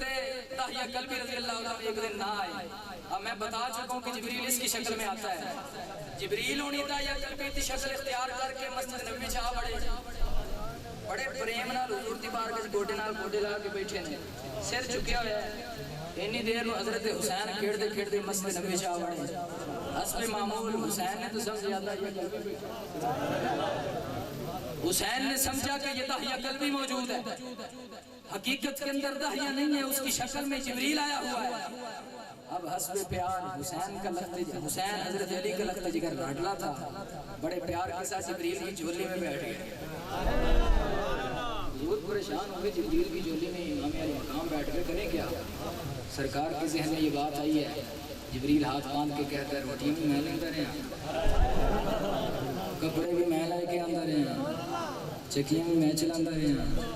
داہیہ قلبی رضی اللہ عنہ ایک دن نہ آئے. اب میں بتا چکا ہوں کہ جبریل اس کی شکل میں آتا ہے. جبریل ہونی داہیہ قلبی کی شکل اختیار کر کے مسجد نبوی چاہ بڑے پریم نال حضور دی بارگاہ گوڈے نال گوڈے لا کے بیٹھے نے، سر چکیا ہوا ہے. اتنی دیر میں حضرت حسین کھیڑتے کھیڑتے مسجد نبوی چاہ بڑے. حسب معمول حسین نے تو سمجھ جاتا ہے، حسین نے سمجھا کہ یہ داہیہ قلبی موجود ہے. حقیقت کے اندر داہیہ نہیں ہے، اس کی شکل میں جبریل آیا ہوا ہے. اب حسب پیار حسین کا لخت، حسین حضرت علی کا لخت جگر لاڈلا تھا، بڑے پیار کے ساتھ جبریل کی جھولی میں بیٹھ گئے. بہت پریشان ہو گئے. جبریل کی جھولی میں امام علی مقام بیٹھ کے کریں کیا؟ سرکار کے ذہن میں یہ بات آئی ہے. جبریل ہاتھ باندھ کے کہتا ہے روٹی بھی میں لے رہے ہیں، کپڑے بھی میں لے کے آندہ رہے ہیں، چکیاں بھی میں چلاندہ رہے ہیں.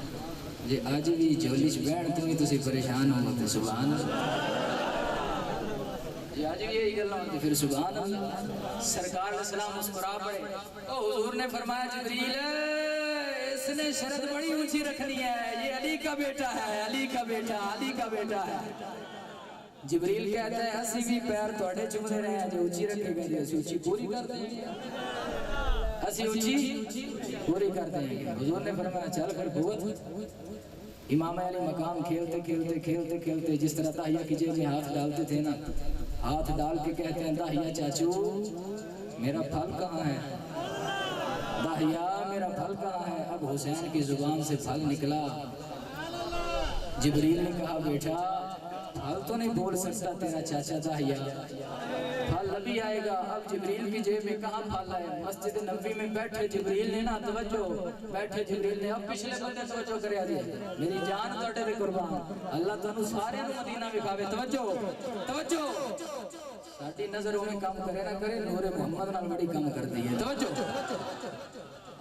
جی آج بھی جھولی چ بہن تھی تسی پریشان ہو گئے. سبحان اللہ. جی آج بھی یہی گل ہوتی پھر سبحان اللہ. سرکار علیہ السلام مسکرا پڑے. حضور نے فرمایا جبریل اس نے شرط بڑی اونچی رکھنی ہے، یہ علی کا بیٹا ہے، علی کا بیٹا، علی کا بیٹا ہے. جبریل کہتا ہے اسی بھی پیر توڑے چمدے رہے ہیں، جو اونچی رکھے گئے اسی اونچی پوری کر دیں گے، اسی اونچی پوری کر دیں گے. حضور نے فرمایا چل کر قوت. امام علی مقام کھیلتے کھیلتے کھیلتے کھیلتے جس طرح داہیہ کی جیب میں ہاتھ ڈالتے تھے نا، ہاتھ ڈال کے کہتے ہیں داہیہ چاچو میرا پھل کہاں ہے، داہیہ میرا پھل کہاں ہے. اب حسین کی زبان سے پھل نکلا. جبریل نے کہا بیٹا پھل تو نہیں بول سکتا تیرا چاچا داہیہ، پھل ابھی آئے گا. اب جبریل کی جیب میں کہاں پھل ہے؟ مسجد نبوی میں بیٹھے جبریل نے نا توجہ بیٹھے جبریل نے. اب پچھلے بندے توجہ کرے آجے میری جان توڑے دے قربان، اللہ تنو سارے مدینہ بکھاوے. توجہ ساڑھی نظروں میں کام کرے نہ کرے، نور محمد نال بڑی کام کر دی ہے. توجہ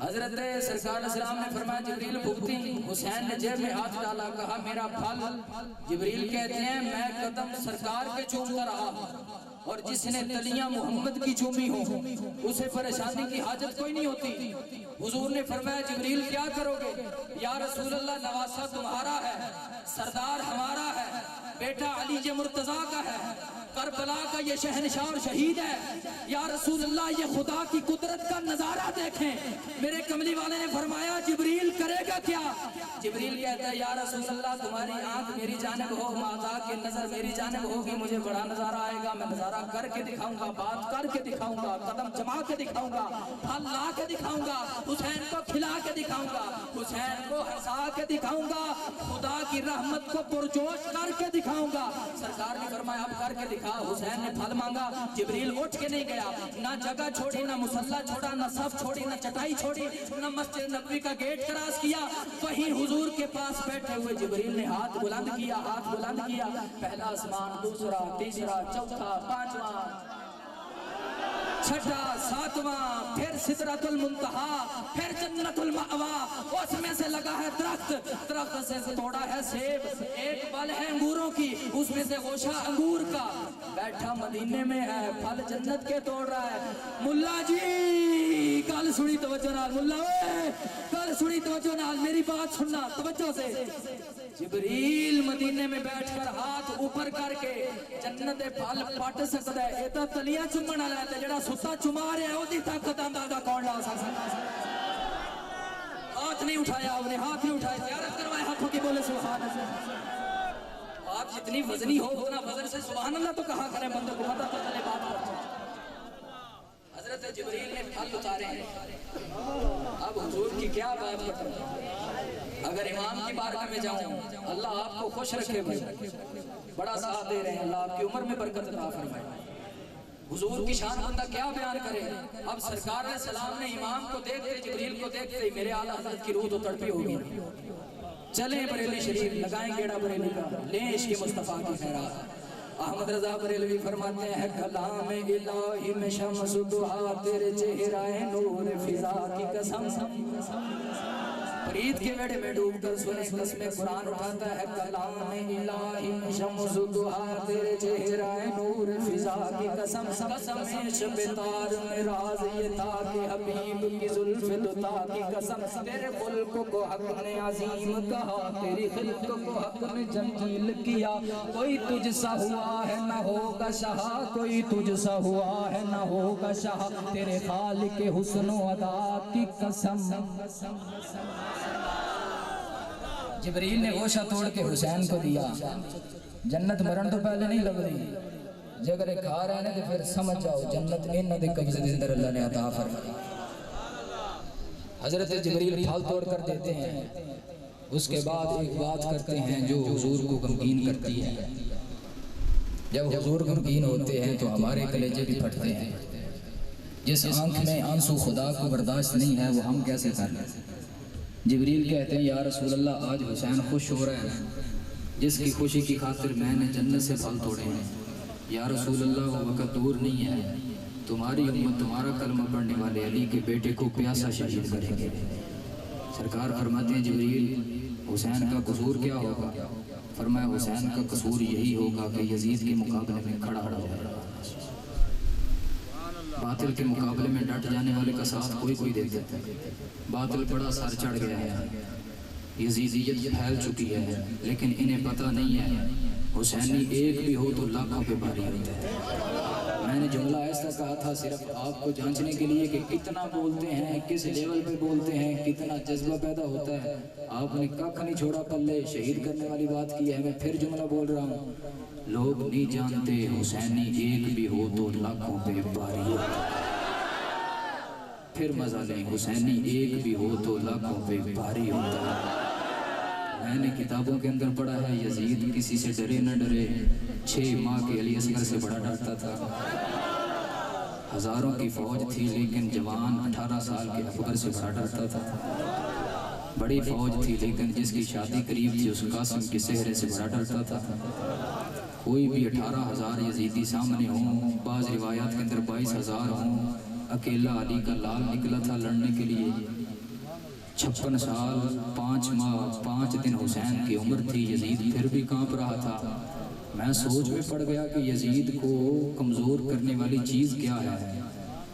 حضرت سرکار اسلام نے فرمایا جبریل بھگتی، حسین نے جیب میں ہاتھ ڈالا، کہا میرا پھل۔ جبریل کہتے ہیں میں قدم سرکار کے چومتا رہا، اور جس نے تلیاں محمد کی چومی ہو اسے پریشانی کی حاجت کوئی نہیں ہوتی۔ حضور نے فرمایا جبریل کیا کرو گے؟ یا رسول اللہ نواسہ تمہارا ہے، سردار ہمارا ہے، بیٹا علی مرتضیٰ کا ہے، کربلا کا یہ شہنشاہ اور شہید ہے، یا رسول اللہ یہ خدا کی قدرت کا نظارہ دیکھیں۔ میرے کملی والے نے فرمایا جبریل کرے گا کیا؟ جبریل کہتا ہے یا رسول اللہ تمہاری آنکھ میری جانب ہو، ماتا کی نظر میری جانب ہوگی، مجھے بڑا نظارہ آئے گا، میں نظارہ کر کے دکھاؤں گا، بات کر کے دکھاؤں گا، قدم جما کے دکھاؤں گا، پھل لا کے دکھاؤں گا، حسین کو کھلا کے دکھاؤں گا، حسین کو ہنسا کے دکھاؤں گا، خدا کی رحمت کو پرجوش کر کے دکھاؤں گا۔ سرکار نے فرمایا اب کر کے دکھا۔ حسین نے پھل مانگا، جبریل اٹھ کے نہیں گیا، نہ جگہ چھوڑی، نہ مصلی چھوڑا، نہ صف چھوڑی، نہ چٹائی چھوڑی، نہ مسجد نبوی کا گیٹ کراس کیا، وہیں حضور کے پاس بیٹھے ہوئے جبریل نے ہاتھ بلند کیا، ہاتھ بلند کیا، پہلا آسمان، دوسرا، تیسرا، چوتھا، پانچواں، چھٹا، ساتواں، پھر سدرۃ المنتہا، پھر جنت المأوا، اس میں سے لگا ہے درخت، درخت سے توڑا ہے سیب، ایک بل ہے انگوروں کی، اس میں سے گوشہ انگور کا، بیٹھا مدینے میں ہے، پھل جنت کے توڑ رہا ہے۔ ملا جی کل سنی توجہ نال، ملا اوے کل سنی توجہ نال، میری بات سننا توجہ سے۔ جبریل مدینے میں بیٹھ کر ہاتھ اوپر کر کے جنت دے پھل پٹ سکتا ہے، یہ تو تلیاں چومن والا ہے، جڑا ستا چما رہا ہے وہ طاقت اندازہ کون لا سکتا؟ ہاتھ نہیں اٹھایا، آپ نے ہاتھ نہیں اٹھایا، زیارت کروائے ہاتھوں کی، بولے سبحان اللہ۔ آپ جتنی وزنی ہو اتنا وزن سے سبحان اللہ تو کہا کریں، بندوں کو پتہ تو چلے بات کرتے۔ حضرت جبریل نے پھل اتارے ہیں، اب حضور کی کیا بات کرتے ہیں؟ اگر امام کی بارگاہ میں جاؤں، اللہ آپ کو خوش رکھے بھائی، بڑا ساتھ دے رہے ہیں، اللہ آپ کی عمر میں برکت عطا فرمائے۔ حضور کی شان بندہ کیا بیان کرے؟ اب سرکار علیہ السلام نے امام کو دیکھتے، جبریل کو دیکھتے ہی میرے اعلیٰ حضرت کی روح تو تڑپی ہوگی۔ چلیں بریلی شریف، لگائیں گیڑا بریلی کا، لیں عشق مصطفیٰ کی خیرات۔ احمد رضا بریلوی فرماتے ہیں کلام الہی میں شمس دعا، تیرے چہرہ نور فضا کی قسم، فرید کے بیڑے میں ڈوب کر سنے قسم قرآن اٹھاتا ہے کلام الہی میں شمس دعا، تیرے چہرہ نور فضا کی قسم، قسم شب تار میں راز یہ تھا کہ حبیب کی زلف دتا کی قسم، تیرے خلق کو حق نے عظیم کہا، تیری خلق کو حق نے جمیل کیا، کوئی تجھ سا ہوا ہے نہ ہوگا شاہ، کوئی تجھ سا ہوا ہے نہ ہوگا شاہ، تیرے خالق حسن و ادا کی قسم۔ جبریل نے گوشہ توڑ کے حسین کو دیا، جنت مرن تو پہلے نہیں لگ رہی، جگر کھا رہے ہیں تو پھر سمجھ جاؤ جنت انہوں دے قبضے دے اندر اللہ نے عطا فرمائی۔ حضرت جبریل پھل توڑ کر دیتے ہیں، اس کے بعد ایک بات کرتے ہیں جو حضور کو غمگین کرتی ہے۔ جب حضور غمگین ہوتے ہیں تو ہمارے کلیجے بھی پھٹتے ہیں، جس آنکھ میں آنسو خدا کو برداشت نہیں ہے وہ ہم کیسے کر لیں؟ جبریل کہتے ہیں یا رسول اللہ آج حسین خوش ہو رہا ہے، جس کی خوشی کی خاطر میں نے جنت سے پھل توڑے ہیں۔ یا رسول اللہ وہ وقت دور نہیں ہے، تمہاری امت تمہارا کلمہ پڑھنے والے علی کے بیٹے کو پیاسا شہید کریں گے۔ سرکار فرماتے ہیں جبریل حسین کا قصور کیا ہوگا؟ فرمایا حسین کا قصور یہی ہوگا کہ یزید کے مقابلے میں کھڑا ہو جائے، باطل کے مقابلے میں ڈٹ جانے والے کا ساتھ کوئی کوئی دے دیتا ہے، باطل بڑا سر چڑھ گیا ہے، یزیدیت پھیل چکی ہے، لیکن انہیں پتہ نہیں ہے حسینی ایک بھی ہو تو لاکھوں پہ بھاری ہوتا ہے۔ میں نے جملہ ایسا کہا تھا صرف آپ کو جانچنے کے لیے کہ کتنا بولتے ہیں، کس لیول پہ بولتے ہیں، کتنا جذبہ پیدا ہوتا ہے۔ آپ نے ککھ نہیں چھوڑا پلے، شہید کرنے والی بات کی ہے۔ میں پھر جملہ بول رہا ہوں، لوگ نہیں جانتے حسینی ایک بھی ہو تو لاکھوں پہ بھاری ہوتا ہے۔ پھر مزہ لیں، حسینی ایک بھی ہو تو لاکھوں پہ بھاری ہوتا ہے۔ میں نے کتابوں کے اندر پڑھا ہے یزید کسی سے ڈرے نہ ڈرے، 6 ماہ کے علی اصغر سے بڑا ڈرتا تھا، ہزاروں کی فوج تھی لیکن جوان 18 سال کے اکبر سے بڑا ڈرتا تھا، بڑی فوج تھی لیکن جس کی شادی قریب تھی اس قاسم کے صحرے سے بڑا ڈرتا تھا۔ کوئی بھی 18,000 یزیدی سامنے ہوں، بعض روایات کے اندر 22,000 ہوں، اکیلا علی کا لال نکلا تھا لڑنے کے لیے، 56 سال 5 ماہ 5 دن حسین کی عمر تھی، یزید پھر بھی کانپ رہا تھا۔ میں سوچ میں پڑ گیا کہ یزید کو کمزور کرنے والی چیز کیا ہے،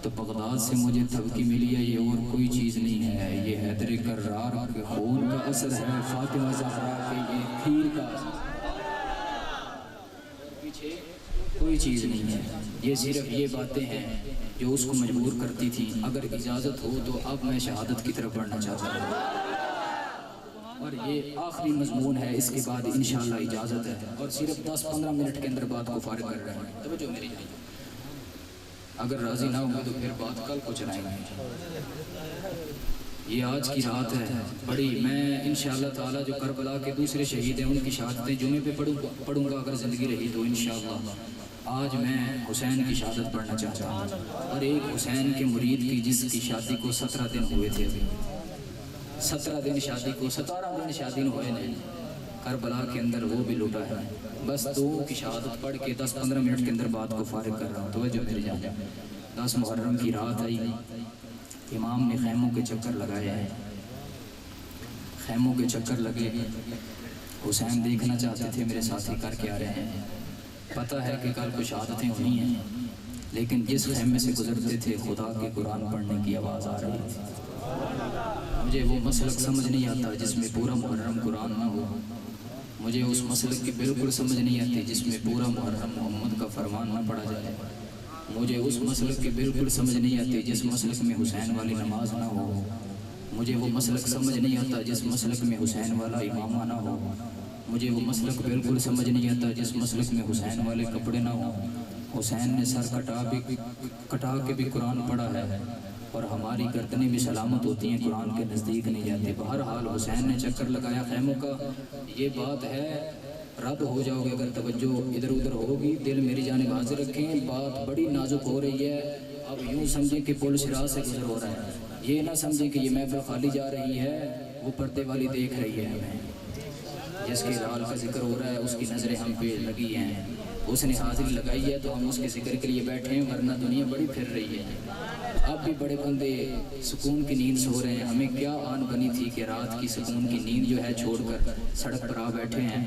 تو بغداد سے مجھے دھمکی ملی ہے، یہ اور کوئی چیز نہیں ہے، یہ حیدر کرار کے خون کا اثر ہے، فاطمہ زہرا کے یہ کھیر کا اثر ہے، پیچھے کوئی چیز نہیں ہے۔ یہ صرف یہ باتیں ہیں جو اس کو مجبور کرتی تھی۔ اگر اجازت ہو تو اب میں شہادت کی طرف بڑھنا چاہتا ہوں، اور یہ آخری مضمون ہے، اس کے بعد انشاءاللہ اجازت ہے، اور صرف 10-15 منٹ کے اندر بات کو فارغ کر رہے ہیں۔ توجہ میری جائے، اگر راضی نہ ہوں تو پھر بات کل کو چلائیں گے۔ یہ آج کی رات ہے بڑی، میں انشاءاللہ تعالیٰ جو کربلا کے دوسرے شہید ہیں ان کی شہادتیں جمعے پہ پڑھوں گا اگر زندگی رہی تو انشاءاللہ۔ آج میں حسین کی شہادت پڑھنا چاہتا ہوں، اور ایک حسین کے مرید کی جس کی شادی کو 17 دن ہوئے تھے، 17 دن شادی کو، 17 دن شادی ہوئے نہیں، کربلا کے اندر وہ بھی لوٹا ہے۔ بس دو کی شہادت پڑھ کے 10-15 منٹ کے اندر بات کو فارغ کر رہا ہوں۔ توجہ میری جان، 10 محرم کی رات آئی، امام نے خیموں کے چکر لگائے ہیں، خیموں کے چکر لگے، حسین دیکھنا چاہتے تھے، میرے ساتھی کر کے آ رہے ہیں، پتہ ہے کہ کل کو شہادتیں ہوئی ہیں، لیکن جس خیمے سے گزرتے تھے خدا کے قرآن پڑھنے کی آواز آ رہی تھی۔ مجھے وہ مسلک سمجھ نہیں آتا جس میں پورا محرم قرآن نہ ہو، مجھے اس مسلک کی بالکل سمجھ نہیں آتی جس میں پورا محرم محمد کا فرمان نہ پڑھا جائے، مجھے اس مسلک کی بالکل سمجھ نہیں آتی جس مسلک میں حسین والی نماز نہ ہو، مجھے وہ مسلک سمجھ نہیں آتا جس مسلک میں حسین والا امامہ نہ ہو، مجھے وہ مسلک بالکل سمجھ نہیں آتا جس مسلک میں حسین والے کپڑے نہ ہوں۔ حسین نے سر کٹا کے بھی قرآن پڑھا ہے، اور ہماری گردنیں بھی سلامت ہوتی ہیں، قرآن کے نزدیک نہیں جاتے۔ بہرحال حسین نے چکر لگایا خیموں کا، یہ بات ہے، رد ہو جاؤ گے اگر توجہ ادھر ادھر ہوگی، دل میری جانب حاضر رکھیں، بات بڑی نازک ہو رہی ہے۔ اب یوں سمجھیں کہ پل صراط سے گزر ہو رہا ہے، یہ نہ سمجھیں کہ یہ محفل خالی جا رہی ہے، وہ پردے والی دیکھ رہی ہے ہمیں، جس کے لال کا ذکر ہو رہا ہے اس کی نظریں ہم پہ لگی ہیں، اس نے حاضری لگائی ہے تو ہم اس کے ذکر کے لیے بیٹھے ہیں، ورنہ دنیا بڑی پھر رہی ہے۔ اب بھی بڑے بندے سکون کی نیند سو رہے ہیں، ہمیں کیا آن بنی تھی کہ رات کی سکون کی نیند جو ہے چھوڑ کر سڑک پر آ بیٹھے ہیں۔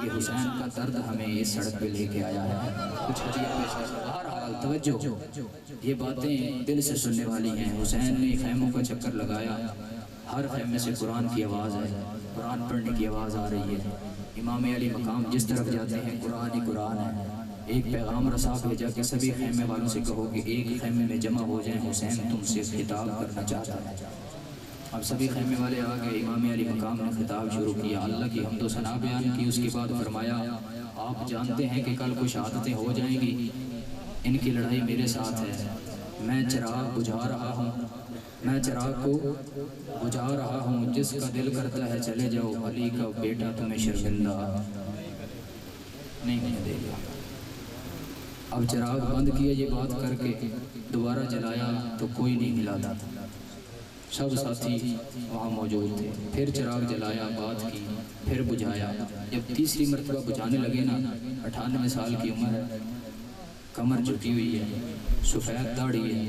یہ حسین کا درد ہمیں اس سڑک پہ لے کے آیا ہے، کچھ ہدیہ پیش کر۔ بہرحال توجہ، یہ باتیں دل سے سننے والی ہیں۔ حسین نے خیموں کا چکر لگایا، ہر خیمے سے قرآن کی آواز ہے، قرآن پڑھنے کی آواز آ رہی ہے۔ امام علی مقام جس طرف جاتے ہیں قرآن ہی قرآن ہے۔ ایک پیغام رسا بھیجا کہ سبھی خیمے والوں سے کہو کہ ایک خیمے میں جمع ہو جائیں، حسین تم سے خطاب کرنا چاہتا ہے۔ اب سبھی خیمے والے آ گئے، امام علی مقام نے خطاب شروع کیا، اللہ کی حمد و ثنا بیان کی، اس کے بعد فرمایا آپ جانتے ہیں کہ کل کو شہادتیں ہو جائیں گی، ان کی لڑائی میرے ساتھ ہے، میں چراغ بجھا رہا ہوں، میں چراغ کو بجھا رہا ہوں، جس کا دل کرتا ہے چلے جاؤ، علی کا بیٹا تمہیں شرمندہ نہیں ہونے دے گا۔ اب چراغ بند کیا، یہ بات کر کے دوبارہ جلایا تو کوئی نہیں ہلا تھا، سب ساتھی وہاں موجود تھے۔ پھر چراغ جلایا، بات کی، پھر بجھایا۔ جب تیسری مرتبہ بجھانے لگے نا، 98 سال کی عمر ہے، کمر جھکی ہوئی ہے، سفید داڑھی ہے،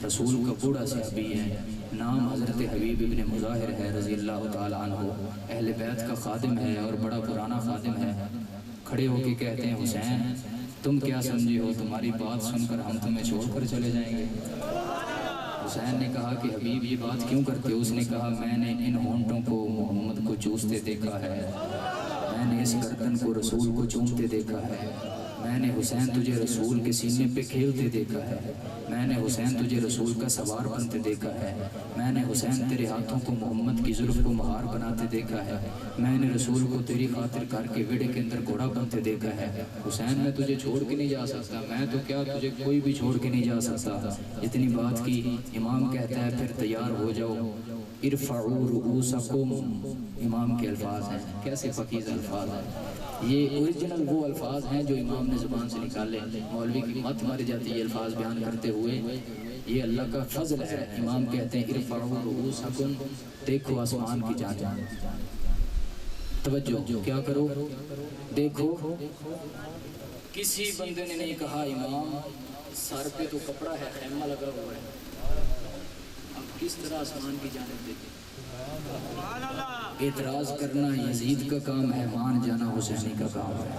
رسول کا بوڑھا صحابی ہے، نام حضرت حبیب ابن مظاہر ہے رضی اللہ تعالیٰ عنہ، اہل بیت کا خادم ہے اور بڑا پرانا خادم ہے۔ کھڑے ہو کے کہتے ہیں حسین تم کیا سمجھے ہو، تمہاری بات سن کر ہم تمہیں چھوڑ کر چلے جائیں گے؟ حسین نے کہا کہ حبیب یہ بات کیوں کرتے ہو؟ اس نے کہا میں نے ان ہونٹوں کو محمد کو چوستے دیکھا ہے، میں نے اس گردن کو رسول کو چومتے دیکھا ہے، میں نے حسین تجھے رسول کے سینے پہ کھیلتے دیکھا ہے، میں نے حسین تجھے رسول کا سوار بنتے دیکھا ہے، میں نے حسین تیرے ہاتھوں کو محمد کی زلف کو مہار بناتے دیکھا ہے، میں نے رسول کو تیری خاطر کر کے ویڑے کے اندر گھوڑا بنتے دیکھا ہے۔ حسین میں تجھے چھوڑ کے نہیں جا سکتا، میں تو کیا تجھے کوئی بھی چھوڑ کے نہیں جا سکتا۔ اتنی بات کی، امام کہتا ہے پھر تیار ہو جاؤ، ارفعوا رؤوسکم، امام کے الفاظ ہیں، کیسے پاکیزہ الفاظ ہیں، یہ اوریجنل وہ الفاظ ہیں جو امام نے زبان سے نکالے، مولوی کی مت مر جاتی ہے الفاظ بیان کرتے ہوئے، یہ اللہ کا فضل ہے۔ امام کہتے ہیں ارفعوا رؤوسکم، دیکھو آسمان کی جانب، توجہ کیا کرو، دیکھو۔ کسی بندے نے نہیں کہا امام سر پہ تو کپڑا ہے، خیمہ لگا ہوا ہے، اب کس طرح آسمان کی جانب دیکھے. اعتراض کرنا یزید کا کام ہے، مان جانا حسینی کا کام ہے.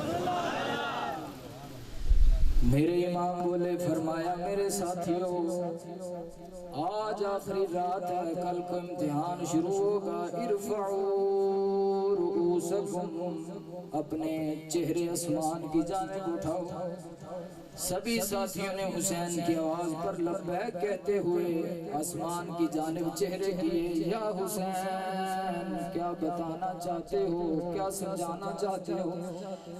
میرے امام بولے، فرمایا میرے ساتھیوں آج آخری رات ہے، کل کو امتحان شروع ہوگا. ارفعوا رؤوسکم، اپنے چہرے آسمان کی جانب اٹھاؤ. سبھی ساتھیوں نے حسین کی آواز پر لبیک کہتے ہوئے آسمان کی جانب چہرے کیے. یا حسین کیا بتانا چاہتے ہو، کیا سمجھانا چاہتے ہو؟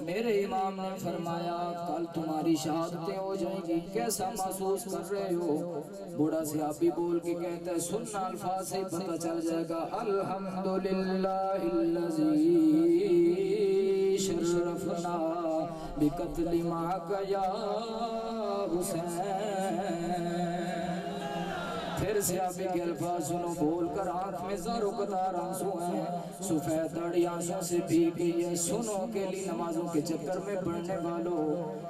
میرے امام نے فرمایا کل تمہاری شہادتیں ہو جائیں گی، کیسا محسوس کر رہے ہو؟ بوڑھا صحابی بول کے کہتا ہے، سننا الفاظ سے پتہ چل جائے گا. الحمدللہ الذی شرفنا بقتل معک یا حسین. پھر صحابی کے الفاظ سنو، بول کر آنکھ میں زارو قطار آنسو ہیں، سفید داڑھی آنسوں سے بھیگ گئی ہے. سنو اکیلی نمازوں کے چکر میں پڑھنے والوں،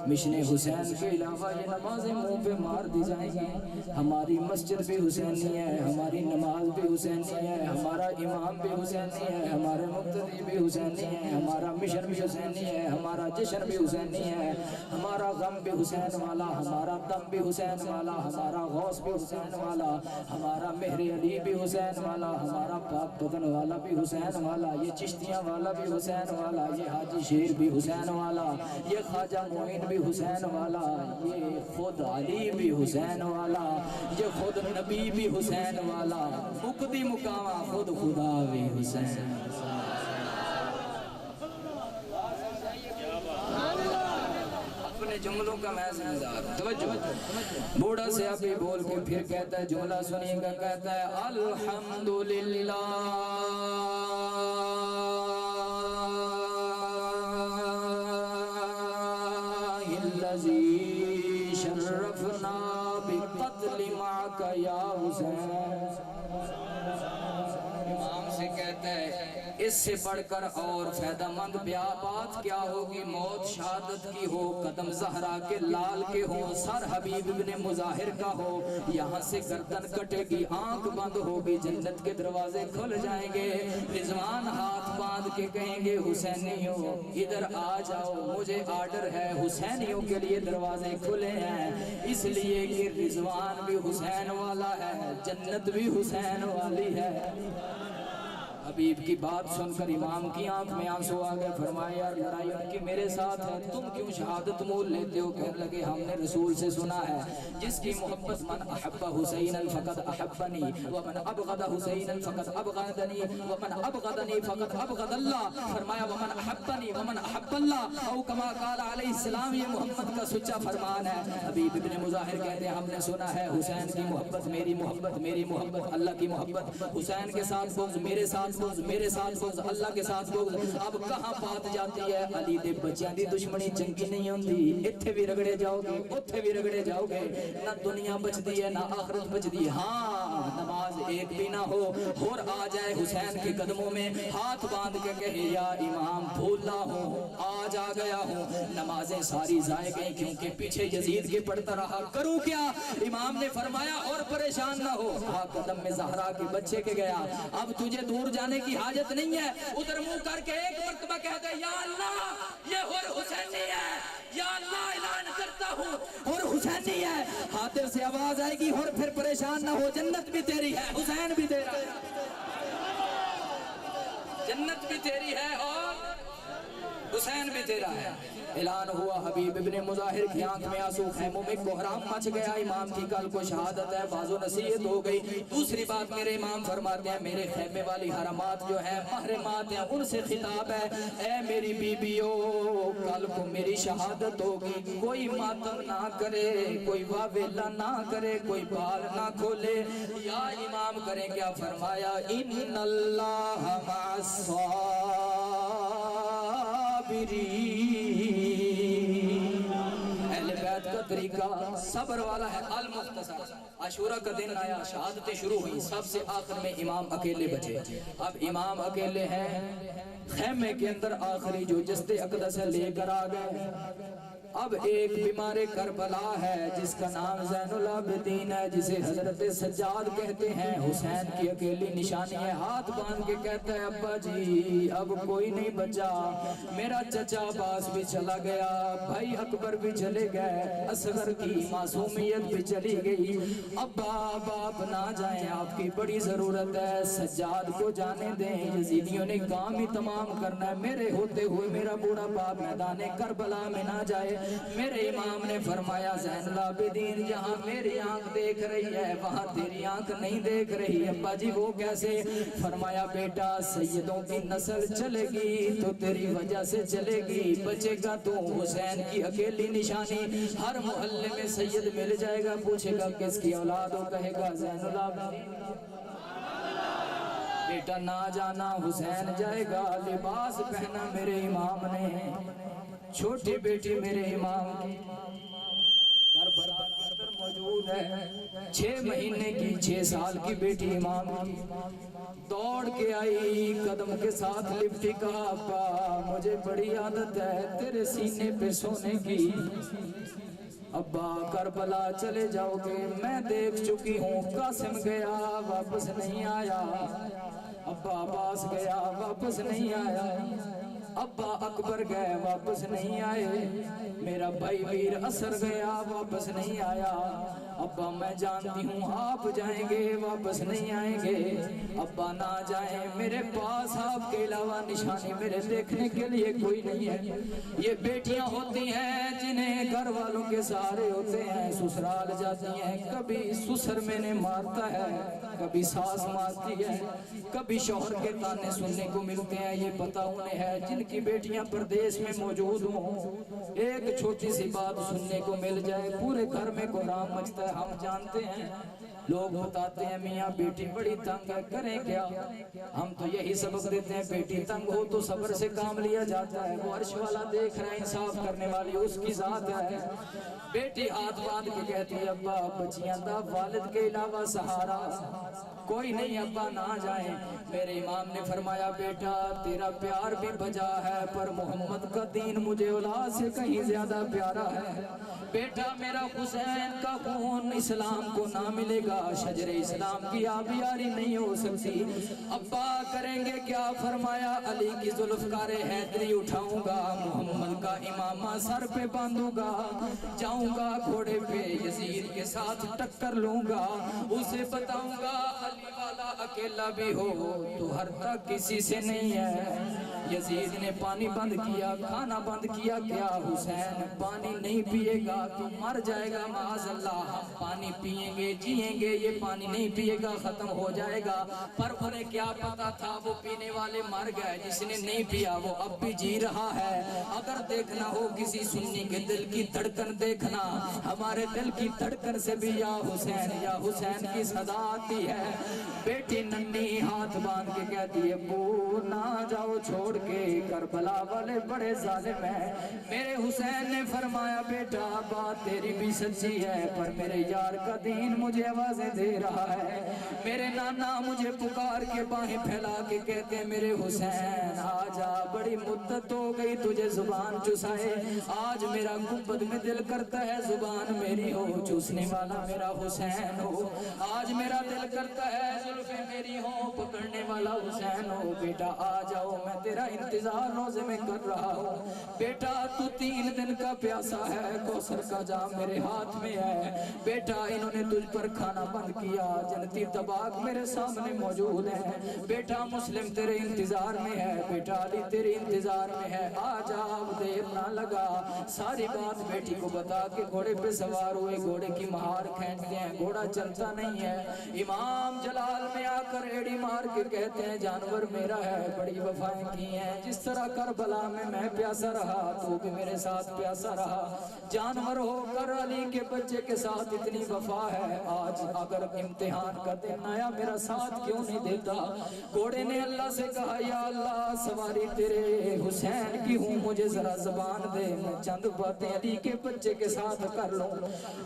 مشن حسین کے علاوہ یہ نمازیں منہ پہ مار دی جائیں گی. ہماری مسجد بھی حسینی ہے، ہماری نماز بھی حسینی ہے، ہمارا امام بھی حسینی ہے، ہمارے مقتدی بھی حسینی ہے، ہمارا مشن بھی حسینی ہے، ہمارا جشن بھی حسینی ہے، ہمارا غم بھی حسین والا، ہمارا دم بھی حسین والا، ہمارا غوث بھی حسین والا، ہمارا مہر علی بھی حسین والا، ہمارا پاک بدن والا بھی حسین والا، یہ چشتیاں والا بھی حسین والا، یہ حاجی شیر بھی حسین والا، یہ خواجہ معین بھی حسین والا، یہ خود علی بھی حسین والا، یہ خود نبی بھی حسین والا، مقدی مقامہ خود خدا بھی حسین. اپنے جملوں کا میں ذمہ دار ہوں. توجہ. بوڑھا صحابی بول کے پھر کہتا ہے، جملہ سنیے گا، کہتا ہے الحمدللہ الذی شرفنا بقتل معک یا حسین. امام سے کہتا ہے اس سے بڑھ کر اور فائدہ مند بات کیا ہوگی؟ موت شہادت کی ہو، قدم زہرا کے لال کے ہو، سر حبیب ابن مظاہر کا ہو، یہاں سے گردن کٹے گی، آنکھ بند ہوگی، جنت کے دروازے کھل جائیں گے. رضوان ہاتھ باندھ کے کہیں گے حسینیوں ادھر آ جاؤ، مجھے آرڈر ہے، حسینیوں کے لیے دروازے کھلے ہیں، اس لیے کہ رضوان بھی حسین والا ہے، جنت بھی حسین والی ہے. حبیب کی بات سن کر امام کی آنکھ میں آنسو آ گئے. فرمایا یار لڑائی ان کی میرے ساتھ ہے، تم کیوں شہادت مول لیتے ہو؟ کہنے لگے ہم نے رسول سے سنا ہے جس کی محبت من احب حسین فقد احبنی ومن ابغض حسین فقد ابغضنی ومن ابغضنی فقد ابغض اللہ. فرمایا ومن احبنی ومن احب اللہ او کما قال علیہ السلام. یہ محمد کا سچا فرمان ہے. حبیب ابن مظاہر کہتے ہیں ہم نے سنا ہے حسین کی محبت میری محبت، میری محبت اللہ کی محبت، حسین کے ساتھ بغض، میرے ساتھ بغض، میرے ساتھ بغض، اللہ کے ساتھ بغض. اب کہاں بات جاتی ہے؟ علی دے بچیاں دی دشمنی چنگی نہیں ہوندی، اتھے بھی رگڑے جاؤ گے، اتھے بھی رگڑے جاؤ گے، نہ دنیا بچدی ہے نہ آخرت بچدی ہے. ہاں نماز ایک بھی نہ ہو اور آ جائے حسین کے قدموں میں ہاتھ باندھ کے کہے یا امام بھولا ہوں، آج آ گیا ہوں. نمازیں ساری ضائع گئیں کیونکہ پیچھے یزید کے پڑھتا رہا، کروں کیا؟ امام نے فرمایا اور پریشان نہ ہو، قدم میں زہرا کے بچے کے گیا، اب تجھے دور جانے کی حاجت نہیں ہے. ادھر منہ کر کے ایک مرتبہ کہہ دے یا اللہ یہ اور حسینی ہے، یا اللہ اعلان کرتا ہوں اور حسینی ہے. حاضر سے آواز آئے گی اور پھر پریشان نہ ہو، جنت بھی تیری ہے، حسین بھی تیرا ہے، جنت بھی تیری ہے اور حسین بھی تیرا ہے. اعلان ہوا، حبیب ابن مظاہر کی آنکھ میں آنسو، خیموں میں کوہرام مچ گیا. امام کی کل کو شہادت ہے، باز و نصیحت ہو گئی. دوسری بات میرے امام فرماتے ہیں میرے خیمے والی حرمات جو ہیں محرمات ہیں، ان سے خطاب ہے، اے میری بیبیو کل کو میری شہادت ہوگی، کوئی ماتم نہ کرے، کوئی واویلا نہ کرے، کوئی بال نہ کھولے. یا امام کریں کیا؟ فرمایا ان اللہ مع الصابرین. اہل بیت کا طریقہ صبر والا ہے. المختصر عاشورہ کا دن آیا، شہادتیں شروع ہوئی، سب سے آخر میں امام اکیلے بچے. اب امام اکیلے ہیں، خیمے کے اندر آخری جو جسد اقدس ہے لے کر آ گئے. اب ایک بیمار کربلا ہے جس کا نام زین العابدین ہے، جسے حضرت سجاد کہتے ہیں، حسین کی اکیلی نشانی ہے، ہاتھ باندھ کے کہتا ہے ابا جی اب کوئی نہیں بچا، میرا چچا عباس بھی چلا گیا، بھائی اکبر بھی چلے گئے، اصغر کی معصومیت بھی چلی گئی، ابا آپ نہ جائیں، آپ کی بڑی ضرورت ہے، سجاد کو جانے دیں، یزیدیوں نے کام ہی تمام کرنا ہے، میرے ہوتے ہوئے میرا بوڑھا باپ میدان کربلا میں نہ جائے۔ میرے امام نے فرمایا زین العابدین جہاں میری آنکھ دیکھ رہی ہے وہاں تیری آنکھ نہیں دیکھ رہی، ابا جی وہ کیسے؟ فرمایا بیٹا سیدوں کی نسل چلے گی تو تیری وجہ سے چلے گی، بچے گا تو حسین کی اکیلی نشانی، ہر محلے میں سید مل جائے گا، پوچھے گا کس کی اولاد ہو، کہے گا زین العابدین۔ بیٹا نہ جانا حسین جائے گا، لباس پہنا میرے امام نے، چھوٹی بیٹی میرے امام کی کربلا کے اندر موجود ہے، 6 مہینے کی 6 سال کی بیٹی امام کی دوڑ کے آئی، قدم کے ساتھ لپٹی، کہا ابا مجھے بڑی عادت ہے تیرے سینے پہ سونے کی، ابا کربلا چلے جاؤ گے، میں دیکھ چکی ہوں، قاسم گیا واپس نہیں آیا، ابا عباس گیا واپس نہیں آیا، ابا اکبر گئے واپس نہیں آئے، میرا بھائی ویر اثر گیا واپس نہیں آیا، ابا میں جانتی ہوں آپ جائیں گے واپس نہیں آئیں گے، ابا نہ جائیں، میرے پاس آپ کے علاوہ نشانی میرے دیکھنے کے لیے کوئی نہیں ہے۔ یہ بیٹیاں ہوتی ہیں جنہیں گھر والوں کے سہارے ہوتے ہیں، سسرال جاتی ہیں، کبھی سسر میں نے مارتا ہے، کبھی ساس مارتی ہے، کبھی شوہر کے تانے سننے کو ملتے ہیں، یہ پتہ انہیں ہے جن کی بیٹیاں پردیس میں موجود ہوں، ایک چھوٹی سی بات سننے کو مل جائے پورے گھر میں گناہ مچتا ہے۔ ہم جانتے ہیں لوگ بتاتے ہیں میاں بیٹی بڑی تنگ ہے، کریں کیا؟ ہم تو یہی سبق دیتے ہیں بیٹی تنگ ہو تو صبر سے کام لیا جاتا ہے، وہ عرش والا دیکھ رہا ہے، انصاف کرنے والی اس کی ذات ہے۔ بیٹی ہاتھ باندھ کے کہتی ہے ابا بچیاں دا والد کے علاوہ سہارا کوئی نہیں، ابا نہ جائیں۔ میرے امام نے فرمایا بیٹا تیرا پیار بھی بجا ہے پر محمد کا دین مجھے اولاد سے کہیں زیادہ پیارا ہے، بیٹا میرا حسین کا خون اسلام کو نہ ملے گا، شجر اسلام کی آبیاری نہیں ہو سکتی، ابا کریں گے کیا؟ فرمایا علی کی ذوالفقار حیدری اٹھاؤں گا، محمد کا امامہ سر پہ باندھوں گا، جاؤں گا گھوڑے پہ یزید کے ساتھ ٹکر لوں گا، اسے بتاؤں گا علی والا اکیلا بھی ہو تو ہر تک کسی سے نہیں ہے۔ یزید نے پانی بند کیا، کھانا بند کیا، کیا حسین پانی نہیں پیے گا تو مر جائے گا، معاذ اللہ، ہم پانی پیئیں گے جیئیں گے، یہ پانی نہیں پیے گا ختم ہو جائے گا، پر انہیں کیا پتا تھا وہ پینے والے مر گئے، جس نے نہیں پیا وہ اب بھی جی رہا ہے۔ اگر دیکھنا ہو کسی سنی کے دل کی دھڑکن دیکھنا، ہمارے دل کی دھڑکن سے بھی یا حسین کی صدا آتی ہے۔ بیٹی ننھی ہاتھ باندھ کے کہتی ہے بو نہ جاؤ چھوڑ کے، کربلا والے بڑے ظالم ہیں۔ میرے حسین نے فرمایا بیٹا بات تیری بھی سچی ہے پر میرے یار کا دین مجھے آوازیں دے رہا ہے، میرے نانا مجھے پکار کے باہیں پھیلا کے کہتے ہیں میرے حسین آجا، بڑی مدت ہو گئی تجھے زبان چسائے، آج میرا گنبد میں دل کرتا ہے زبان میری ہو، چوسنے والا میرا حسین ہو، آج میرا دل کرتا ہے زلفیں میری ہوں، پکڑنے والا حسین ہو، بیٹا آ جاؤ میں تیرا انتظار روزے میں کر رہا ہوں، بیٹا تو 3 دن کا پیاسا ہے، کوثر کا جام میرے ہاتھ میں ہے، بیٹا انہوں نے تجھ پر کھانا بند کیا، جنتی طباق میرے سامنے موجود ہے، بیٹا مسلم تیرے انتظار میں ہے، بیٹا علی تیرے انتظار میں ہے، آ جا اب دیر نہ لگا۔ ساری بات بیٹی کو بتا کے گھوڑے پہ سوار ہوئے، گھوڑے کی مہار کھینچتے ہیں، گھوڑا چلتا نہیں ہے، امام جلال میں آ کر ایڑی مار کے کہتے ہیں جانور میرا ہے، بڑی وفائیں کی ہیں، جس طرح کربلا میں پیاسا رہا تو بھی میرے ساتھ پیاسا رہا، جانور ہو کر علی کے بچے کے ساتھ اتنی وفا ہے، آج اگر امتحان کا دن آیا میرا ساتھ کیوں نہیں دیتا؟ گھوڑے نے اللہ سے کہا یا اللہ سواری تیرے حسین کی ہوں، مجھے ذرا زبان دے، میں چند باتیں علی کے بچے کے ساتھ کر لوں۔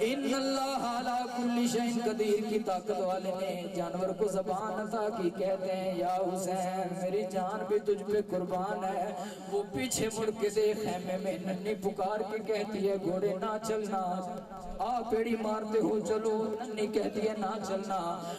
ان اللہ علی کل شیء قدیر کی طاقت والے نے جانور کو زبان عطا کی، کہتے ہیں یا حسین میری جان بھی تجھ پہ قربان ہے۔ وہ پیچھے مڑ کے دیکھ خیمے میں ننھی پکار کے کہتی ہے گھوڑے نہ چلنا، آپ بیڑی مارتے ہو چلو، ننھی کہتی ہے نہ چلنا۔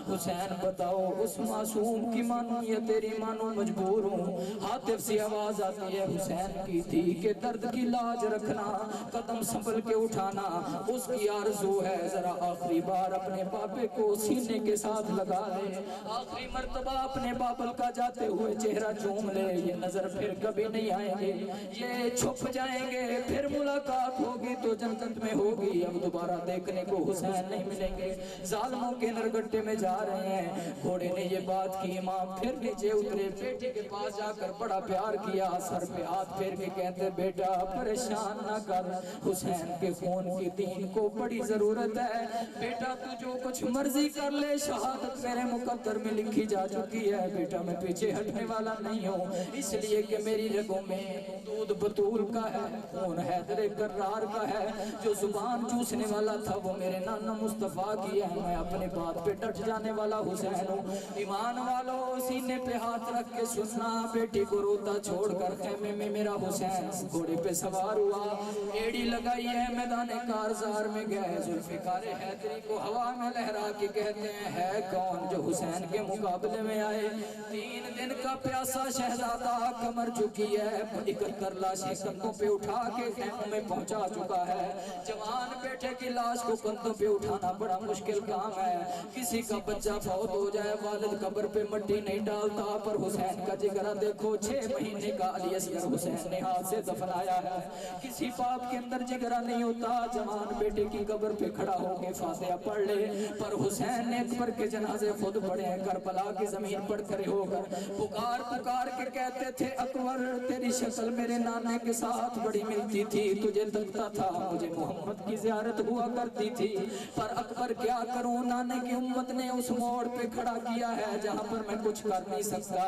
حسین بتاؤ اس معصوم کی مانوں یا تیری مانوں، مجبور ہوں۔ حاطف سی آواز آتی ہے حسین کی تھی کہ درد کی لاج رکھنا، قدم سنبھل کے اٹھانا، اس کی آرزو ہے ذرا آخری بار اپنے بابے کو سینے کے ساتھ لگا لے، آخری مرتبہ اپنے بابل کا جاتے ہوئے چہرہ چوم لے۔ یہ نظر پھر کبھی نہیں آئیں گے، یہ چھپ جائیں گے، پھر ملاقات ہوگی تو جنت میں ہوگی، اب دوبارہ دیکھنے کو حسین نہیں ملیں گے۔ ظالموں کے نرگٹے میں جا رہے ہیں۔ گھوڑے نے یہ بات کی، امام پھر نیچے اترے، بیٹے کے پاس جا کر بڑا پیار کیا، سر پہ ہاتھ پھیر کے کہتے بیٹا پریشان نہ کر، حسین کے خون کی دین کو بڑی ضرورت ہے، بیٹا تو جو کچھ مرضی کر لے، شہادت میرے مقدر میں لکھی جا چکی ہے، بیٹا میں پیچھے ہٹنے والا نہیں ہوں، اس لیے کہ میری رگوں میں دودھ بطول کا ہے، خون حیدر کرار کا ہے، جو زبان چوسنے والا تھا وہ میرے نانا مصطفیٰ کی ہے، میں اپنے بات پہ ڈٹ جانے والا حسین ہوں۔ ایمان والو سینے پہ ہاتھ رکھ کے سننا، بیٹی کو روتا چھوڑ کر خیمے میں میرا حسین گھوڑے پہ سوار ہوا، ایڑی لگائی ہے، میدان کارزار میں گئے، ذوالفقار حیدری کو ہوا میں لہرا کے کہتے ہیں ہے کون جو حسین کے مقابلے میں آئے؟ 3 دن کا پیاسا شہزادہ کمر چکی ہے، 71 لاشیں کندھوں پہ اٹھا کے خیموں میں پہنچا چکا ہے، جوان بیٹے کی لاش کو کندھوں پہ اٹھانا بڑا مشکل کام ہے، کسی کا بچہ فوت ہو جائے والد قبر پہ مٹی نہیں ڈالتا، پر حسین کا جگرہ دیکھو 6 مہینے کا علی اصغر حسین نے ہاتھ سے دفنایا ہے، کسی باپ کے اندر جگرہ نہیں ہوتا جوان بیٹے کی قبر پہ کھڑا ہو کے فاتحہ پڑھ لے، پر حسین نے اکبر کے جنازے خود پڑھے ہیں، کربلا کی زمین پر کھڑے ہو کر پکار پکار کے کہتے تھے اکبر تیری شکل میرے نانے کے ساتھ بڑی ملتی تھی، تجھے لگتا تھا مجھے محمد کی زیارت ہوا کرتی تھی، پر اکبر کیا کروں نانے کی امت نے اس موڑ پہ کھڑا کیا ہے جہاں پر میں کچھ کر نہیں سکتا۔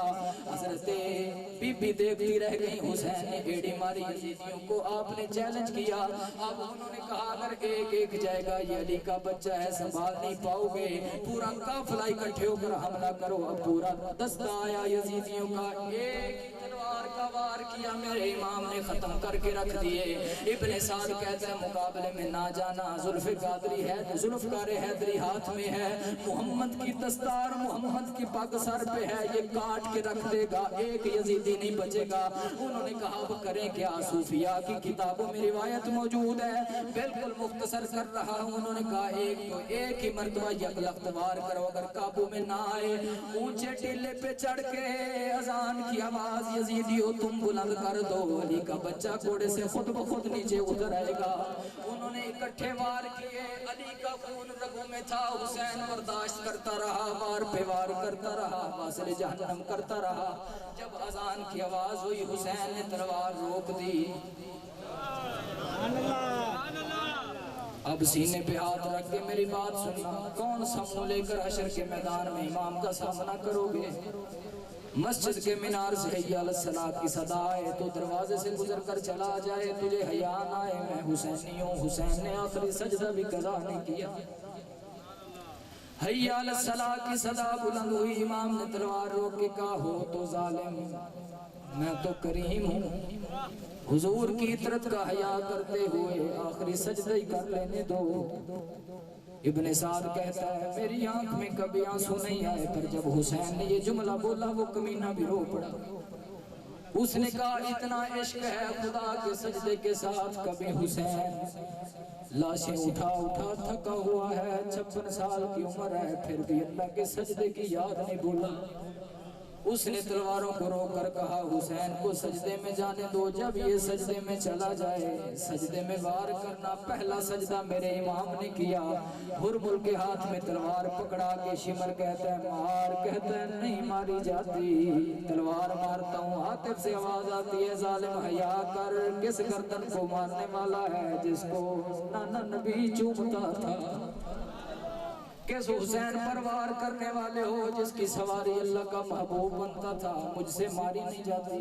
حضرت بی بی دیکھتی رہ گئی، حسین نے ایڑی ماری یزیدیوں کو، آپ نے چیلنج کیا، اب انہوں نے کہا اگر ایک ایک جائے گا یہ علی کا بچہ ہے سنبھال نہیں پاؤ گے، پورا قافلہ اکٹھے ہو کر حملہ کرو، اب پورا دستہ آیا یزیدیوں کا، ایک تلوار کا وار کیا میرے امام نے ختم کر کے رکھ دیے۔ ابن سعد کہتا ہے مقابلے میں نہ جانا، ذوالفقار حیدری ہاتھ میں ہے، محمد کی دستار محمد کی پگ سر پہ ہے، یہ کاٹ کے رکھ دے گا، ایک یزیدی نہیں بچے گا۔ انہوں نے کہا وہ کریں کیا؟ صوفیاء کی کتابوں میں روایت موجود ہے، بالکل مختصر کر رہا ہوں، انہوں نے کہا ایک ہی مرتبہ یکلخت وار کرو، اگر قابو میں نہ آئے اونچے ٹیلے پہ چڑھ کے اذان کی آواز یزیدیو تم بلند کر دو، علی کا بچہ گھوڑے سے خود بخود نیچے اتر آئے گا۔ انہوں نے اکٹھے وار کیے، علی کا خون رگوں میں تھا، حسین برداشت کرتا رہا، وار پہ وار کرتا رہا، واصل جہنم کرتا رہا۔ جب اذان کی آواز ہوئی حسین نے تلوار روک دی، اب سینے پہ ہاتھ رکھ کے میری بات سننا، کون سا منہ لے کر حشر کے میدان میں امام کا سامنا کرو گے؟ مسجد کے مینار سے حی علی الصلاۃ کی صدا آئے تو دروازے سے گزر کر چلا جائے، تجھے حیا نہ آئے میں حسینی ہوں۔ حسین نے آخری سجدہ بھی قضا نہیں کیا، حی علی الصلاۃ کی صدا بلند ہوئی، امام نے تلوار روک کے کہا ہو تو ظالم میں تو کریم ہوں، حضور کی اطرت کا حیا کرتے ہوئے آخری سجدہ ہی کر لینے دو۔ ابن سعد کہتا ہے میری آنکھ میں کبھی آنسو نہیں آئے، پر جب حسین نے یہ جملہ بولا وہ کمینہ بھی رو پڑا، اس نے کہا اتنا عشق ہے خدا کے سجدے کے ساتھ کبھی حسین لاشیں اٹھا اٹھا تھکا ہوا ہے، 56 سال کی عمر ہے، پھر بھی اللہ کے سجدے کی یاد نہیں بھولا۔ اس نے تلواروں کو روک کر کہا حسین کو سجدے میں جانے دو، جب یہ سجدے میں چلا جائے سجدے میں وار کرنا۔ پہلا سجدہ میرے امام نے کیا، ہرمل کے ہاتھ میں تلوار پکڑا کے شمر کہتا ہے مار، کہتا ہے نہیں ماری جاتی، تلوار مارتا ہوں۔ عاطف سے آواز آتی ہے ظالم حیا کر، کس گردن کو مارنے والا ہے جس کو نانا نبی چومتا تھا۔ کس حسین پر وار کرنے والے ہو جس کی سواری اللہ کا محبوب بنتا تھا، مجھ سے ماری نہیں جاتی۔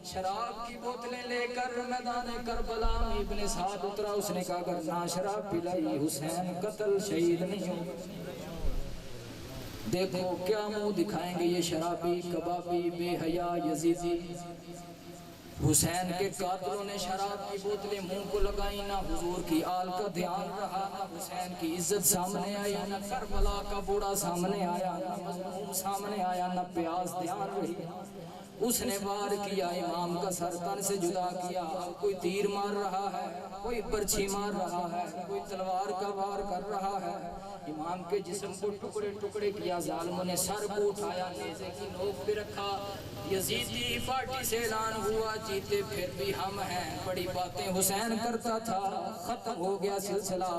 شراب کی بوتلیں لے کر میدان کربلا میں ابن سعد اترا، اس نے کہا اگر نہ شراب پلائی حسین قتل شہید نہیں ہو۔ دیکھو کیا منہ دکھائیں گے یہ شرابی، کبابی، بے حیا یزیدی۔ حسین کے قاتلوں نے شراب کی بوتلیں منہ کو لگائی، نہ حضور کی آل کا دھیان رہا، نہ حسین کی عزت سامنے آئی، نہ کربلا کا بوڑھا سامنے آیا، نہ مظلوم سامنے آیا، نہ پیاس دھیان رہی۔ اس نے وار کیا، امام کا سر تن سے جدا کیا۔ کوئی تیر مار رہا ہے، کوئی برچھی مار رہا ہے، کوئی تلوار کا وار کر رہا ہے۔ امام کے جسم کو ٹکڑے ٹکڑے کیا، ظالموں نے سر کو اٹھایا، نیزے کی نوک پہ رکھا۔ یزیدی پارٹی سے اعلان ہوا، جیتے پھر بھی ہم ہیں۔ بڑی باتیں حسین کرتا تھا، ختم ہو گیا سلسلہ۔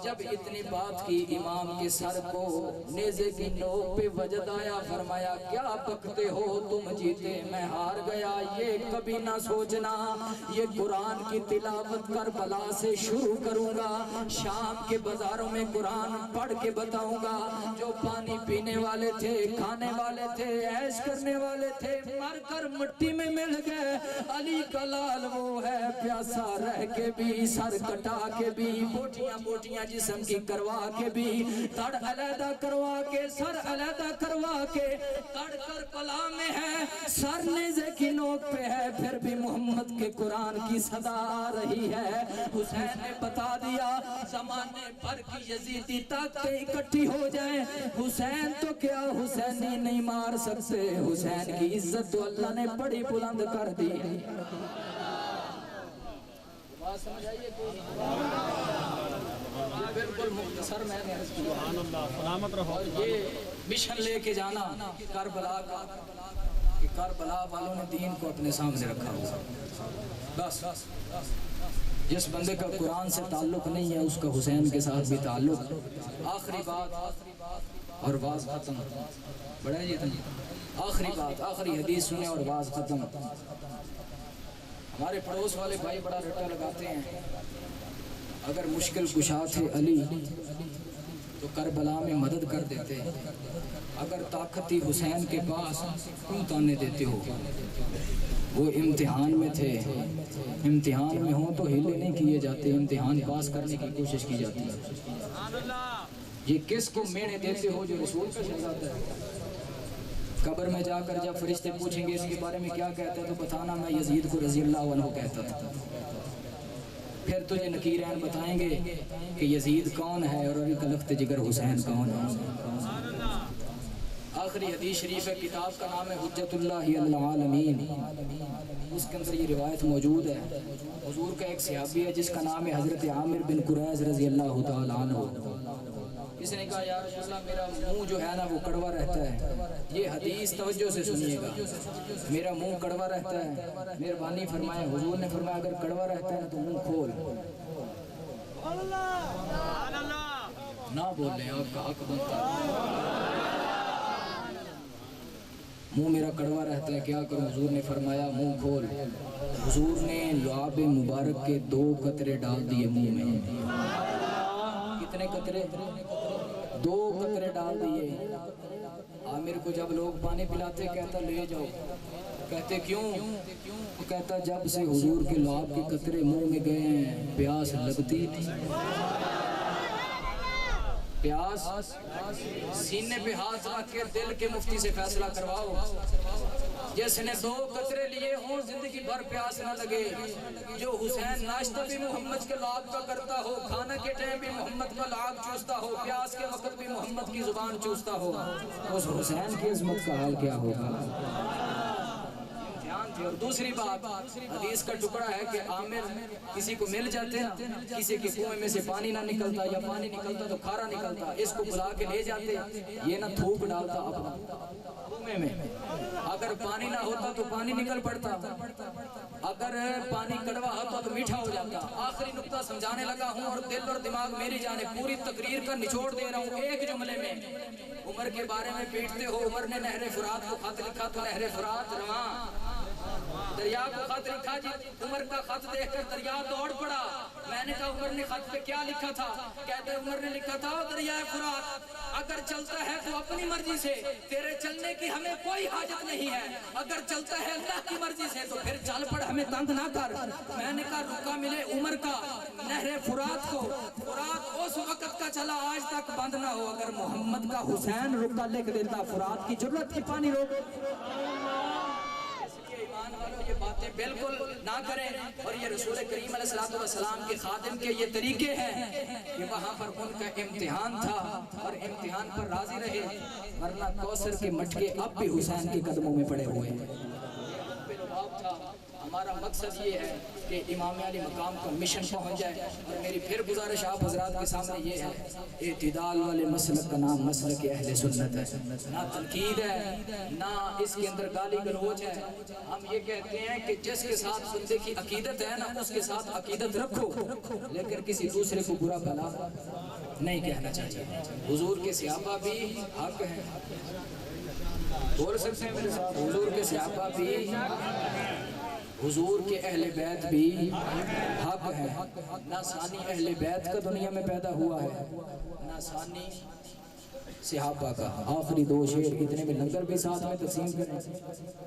جب اتنی بات کی امام کے سر کو نیزے کی نوک پہ وجد آیا، فرمایا کیا بکتے ہو تم جیتے میں ہار گیا۔ یہ کبھی نہ سوچنا یہ قرآن کی تلاوت کربلا سے شروع کروں گا، شام کے بازاروں میں قرآن پڑھ کے بتاؤں گا۔ جو پانی پینے والے تھے، کھانے والے تھے، عیش کرنے والے تھے، مر کر مٹی میں مل گئے۔ علی کا لال وہ ہے، پیاسا رہ کے بھی، سر کٹا کے بھی، بوٹیاں بوٹیاں جسم کی کروا کے بھی، تڑ علیحدہ کروا کے، سر علیحدہ کروا کے، تڑ کر پلا میں ہے، سر نیزے کی نوک پہ ہے، پھر بھی محمد کے قرآن کی صدا آ رہی ہے۔ حسین نے بتا دیا زمانے پر کی یزیدی طاقتیں اکٹھی ہو جائیں، حسین تو کیا حسینی نہیں مار سکتے۔ حسین کی عزت تو اللہ نے بڑی بلند کر دی۔ بات سمجھ آئیے کوئی؟ بالکل مختصر میں نے عرض کیا۔ سلامت رہو۔ اور یہ مشن لے کے جانا کربلا کا، کہ کربلا والوں نے دین کو اپنے سامنے رکھا ہوا۔ بس جس بندے کا قرآن سے تعلق نہیں ہے اس کا حسین کے ساتھ بھی تعلق۔ آخری بات اور باز ختم، بڑا یہ آخری بات، آخری حدیث سنے اور باز ختم۔ ہمارے پڑوس والے بھائی بڑا رٹا لگاتے ہیں، اگر مشکل کشا تھے علی تو کربلا میں مدد کر دیتے، اگر طاقت تھی حسین کے پاس کیوں تانے دیتے ہو؟ وہ امتحان میں تھے، امتحان میں ہوں تو ہیلے نہیں کیے جاتے، امتحان پاس کرنے کی کوشش کی جاتی ہے۔ یہ کس کو میڑے دیتے ہو جو رسول کا شہزادہ ہے؟ قبر میں جا کر جب فرشتے پوچھیں گے اس کے بارے میں کیا کہتے ہیں تو بتانا میں یزید کو رضی اللہ عنہ کہتا تھا۔ پھر تجھے نکیرین بتائیں گے کہ یزید کون ہے اور علی کا لخت جگر حسین کون ہے۔ آخری حدیث شریف ہے، کتاب کا نام ہے حجت اللہ علی العالمین، اس کے اندر یہ روایت موجود ہے۔ حضور کا ایک صحابی ہے جس کا نام ہے حضرت عامر بن قریظ رضی اللہ تعالی عنہ۔ اس نے کہا یا رسول اللہ میرا منہ جو ہے نا وہ کڑوا رہتا ہے، یہ حدیث توجہ سے سنیے گا، میرا منہ کڑوا رہتا ہے۔ مہربانی فرمائے، حضور نے فرمایا اگر کڑوا رہتا ہے نا تو منہ کھول، نہ بولیں، آپ کا حق بنتا ہے۔ منہ میرا کڑوا رہتا ہے کیا کروں؟ حضور نے فرمایا منہ کھول۔ حضور نے لعاب مبارک کے 2 قطرے ڈال دیے منہ میں۔ کتنے قطرے؟ 2 قطرے ڈال دیے۔ عامر کو جب لوگ پانی پلاتے کہتا لے جاؤ، کہتے کیوں؟ وہ کہتا جب سے حضور کے لعاب کے قطرے منہ میں گئے ہیں پیاس لگتی نہیں۔ پیاس سینے پہ ہاتھ رکھ کے دل کے مفتی سے فیصلہ کرواؤ، جس نے 2 قطرے لیے ہوں زندگی بھر پیاس نہ لگے۔ جو حسین ناشتہ بھی محمد کے لعاب کا کرتا ہو، کھانا کے ٹائم بھی محمد کا لعاب چوستا ہو، پیاس کے وقت بھی محمد کی زبان چوستا ہو، اس حسین کی عظمت کا حال کیا ہوگا؟ اور دوسری بات، حدیث کا ٹکڑا ہے کہ عامر کسی کو مل جاتے ہیں، کسی کے کنویں میں سے پانی نہ نکلتا یا پانی نکلتا تو کھارا نکلتا، اس کو بلا کے لے جاتے، یہ نہ تھوک ڈالتا اپنا کنویں میں، اگر پانی نہ ہوتا تو پانی نکل پڑتا، اگر پانی کڑوا ہوتا تو میٹھا ہو جاتا۔ آخری نقطہ سمجھانے لگا ہوں اور دل اور دماغ میری جانب، پوری تقریر کا نچوڑ دے رہا ہوں ایک جملے میں۔ عمر کے بارے میں پیٹتے ہو، عمر نے نہر فرات کو خط لکھا تو نہر فرات رواں، دریا کو خط لکھا جی، عمر کا خط دیکھ کر دریا دوڑ پڑا. میں نے کہا عمر نے خط پہ کیا لکھا تھا؟ کہتے عمر نے لکھا تھا دریا فرات اگر چلتا ہے تو اپنی مرضی سے، تیرے چلنے کی ہمیں کوئی حاجت نہیں ہے، اگر چلتا ہے اللہ کی مرضی سے تو پھر چل پڑ، ہمیں تنگ نہ کر. میں نے کہا رکا ملے عمر کا نہر فرات کو، فرات اس وقت کا چلا آج تک بند نہ ہو. اگر محمد کا حسین رکا لکھ دیتا فرات کی ضرورت کی پانی روک. ایمان والوں یہ باتیں بالکل نہ کریں. اور یہ رسول کریم علیہ السلام کے خادم کے یہ طریقے ہیں کہ وہاں پر ان کا امتحان تھا اور امتحان پر راضی رہے، ورنہ کوثر کے مٹکے اب بھی حسین کے قدموں میں پڑے ہوئے ہیں. ہمارا مقصد یہ ہے کہ امام علی مقام کا مشن پہنچ جائے. اور میری پھر گزارش آپ حضرات کے سامنے یہ ہے، اعتدال والے مسلک کا نام مسلک اہل سنت ہے. نہ تنقید ہے، نہ اس کے اندر گالی گلوچ ہے. ہم یہ کہتے ہیں کہ جس کے ساتھ بندے کی عقیدت ہے نا اس کے ساتھ عقیدت رکھو، لیکن کسی دوسرے کو برا بھلا نہیں کہنا چاہیے. حضور کے صحابہ بھی حق ہیں، بول سکتے ہیں میرے ساتھ، حضور کے صحابہ بھی، حضور کے اہل بیت بھی حق ہے. نہ ثانی اہل بیت کا دنیا میں پیدا ہوا ہے، نہ ثانی صحابہ کا. آخری دو شعر اتنے میں لنگر بھی ساتھ میں تقسیم کریں.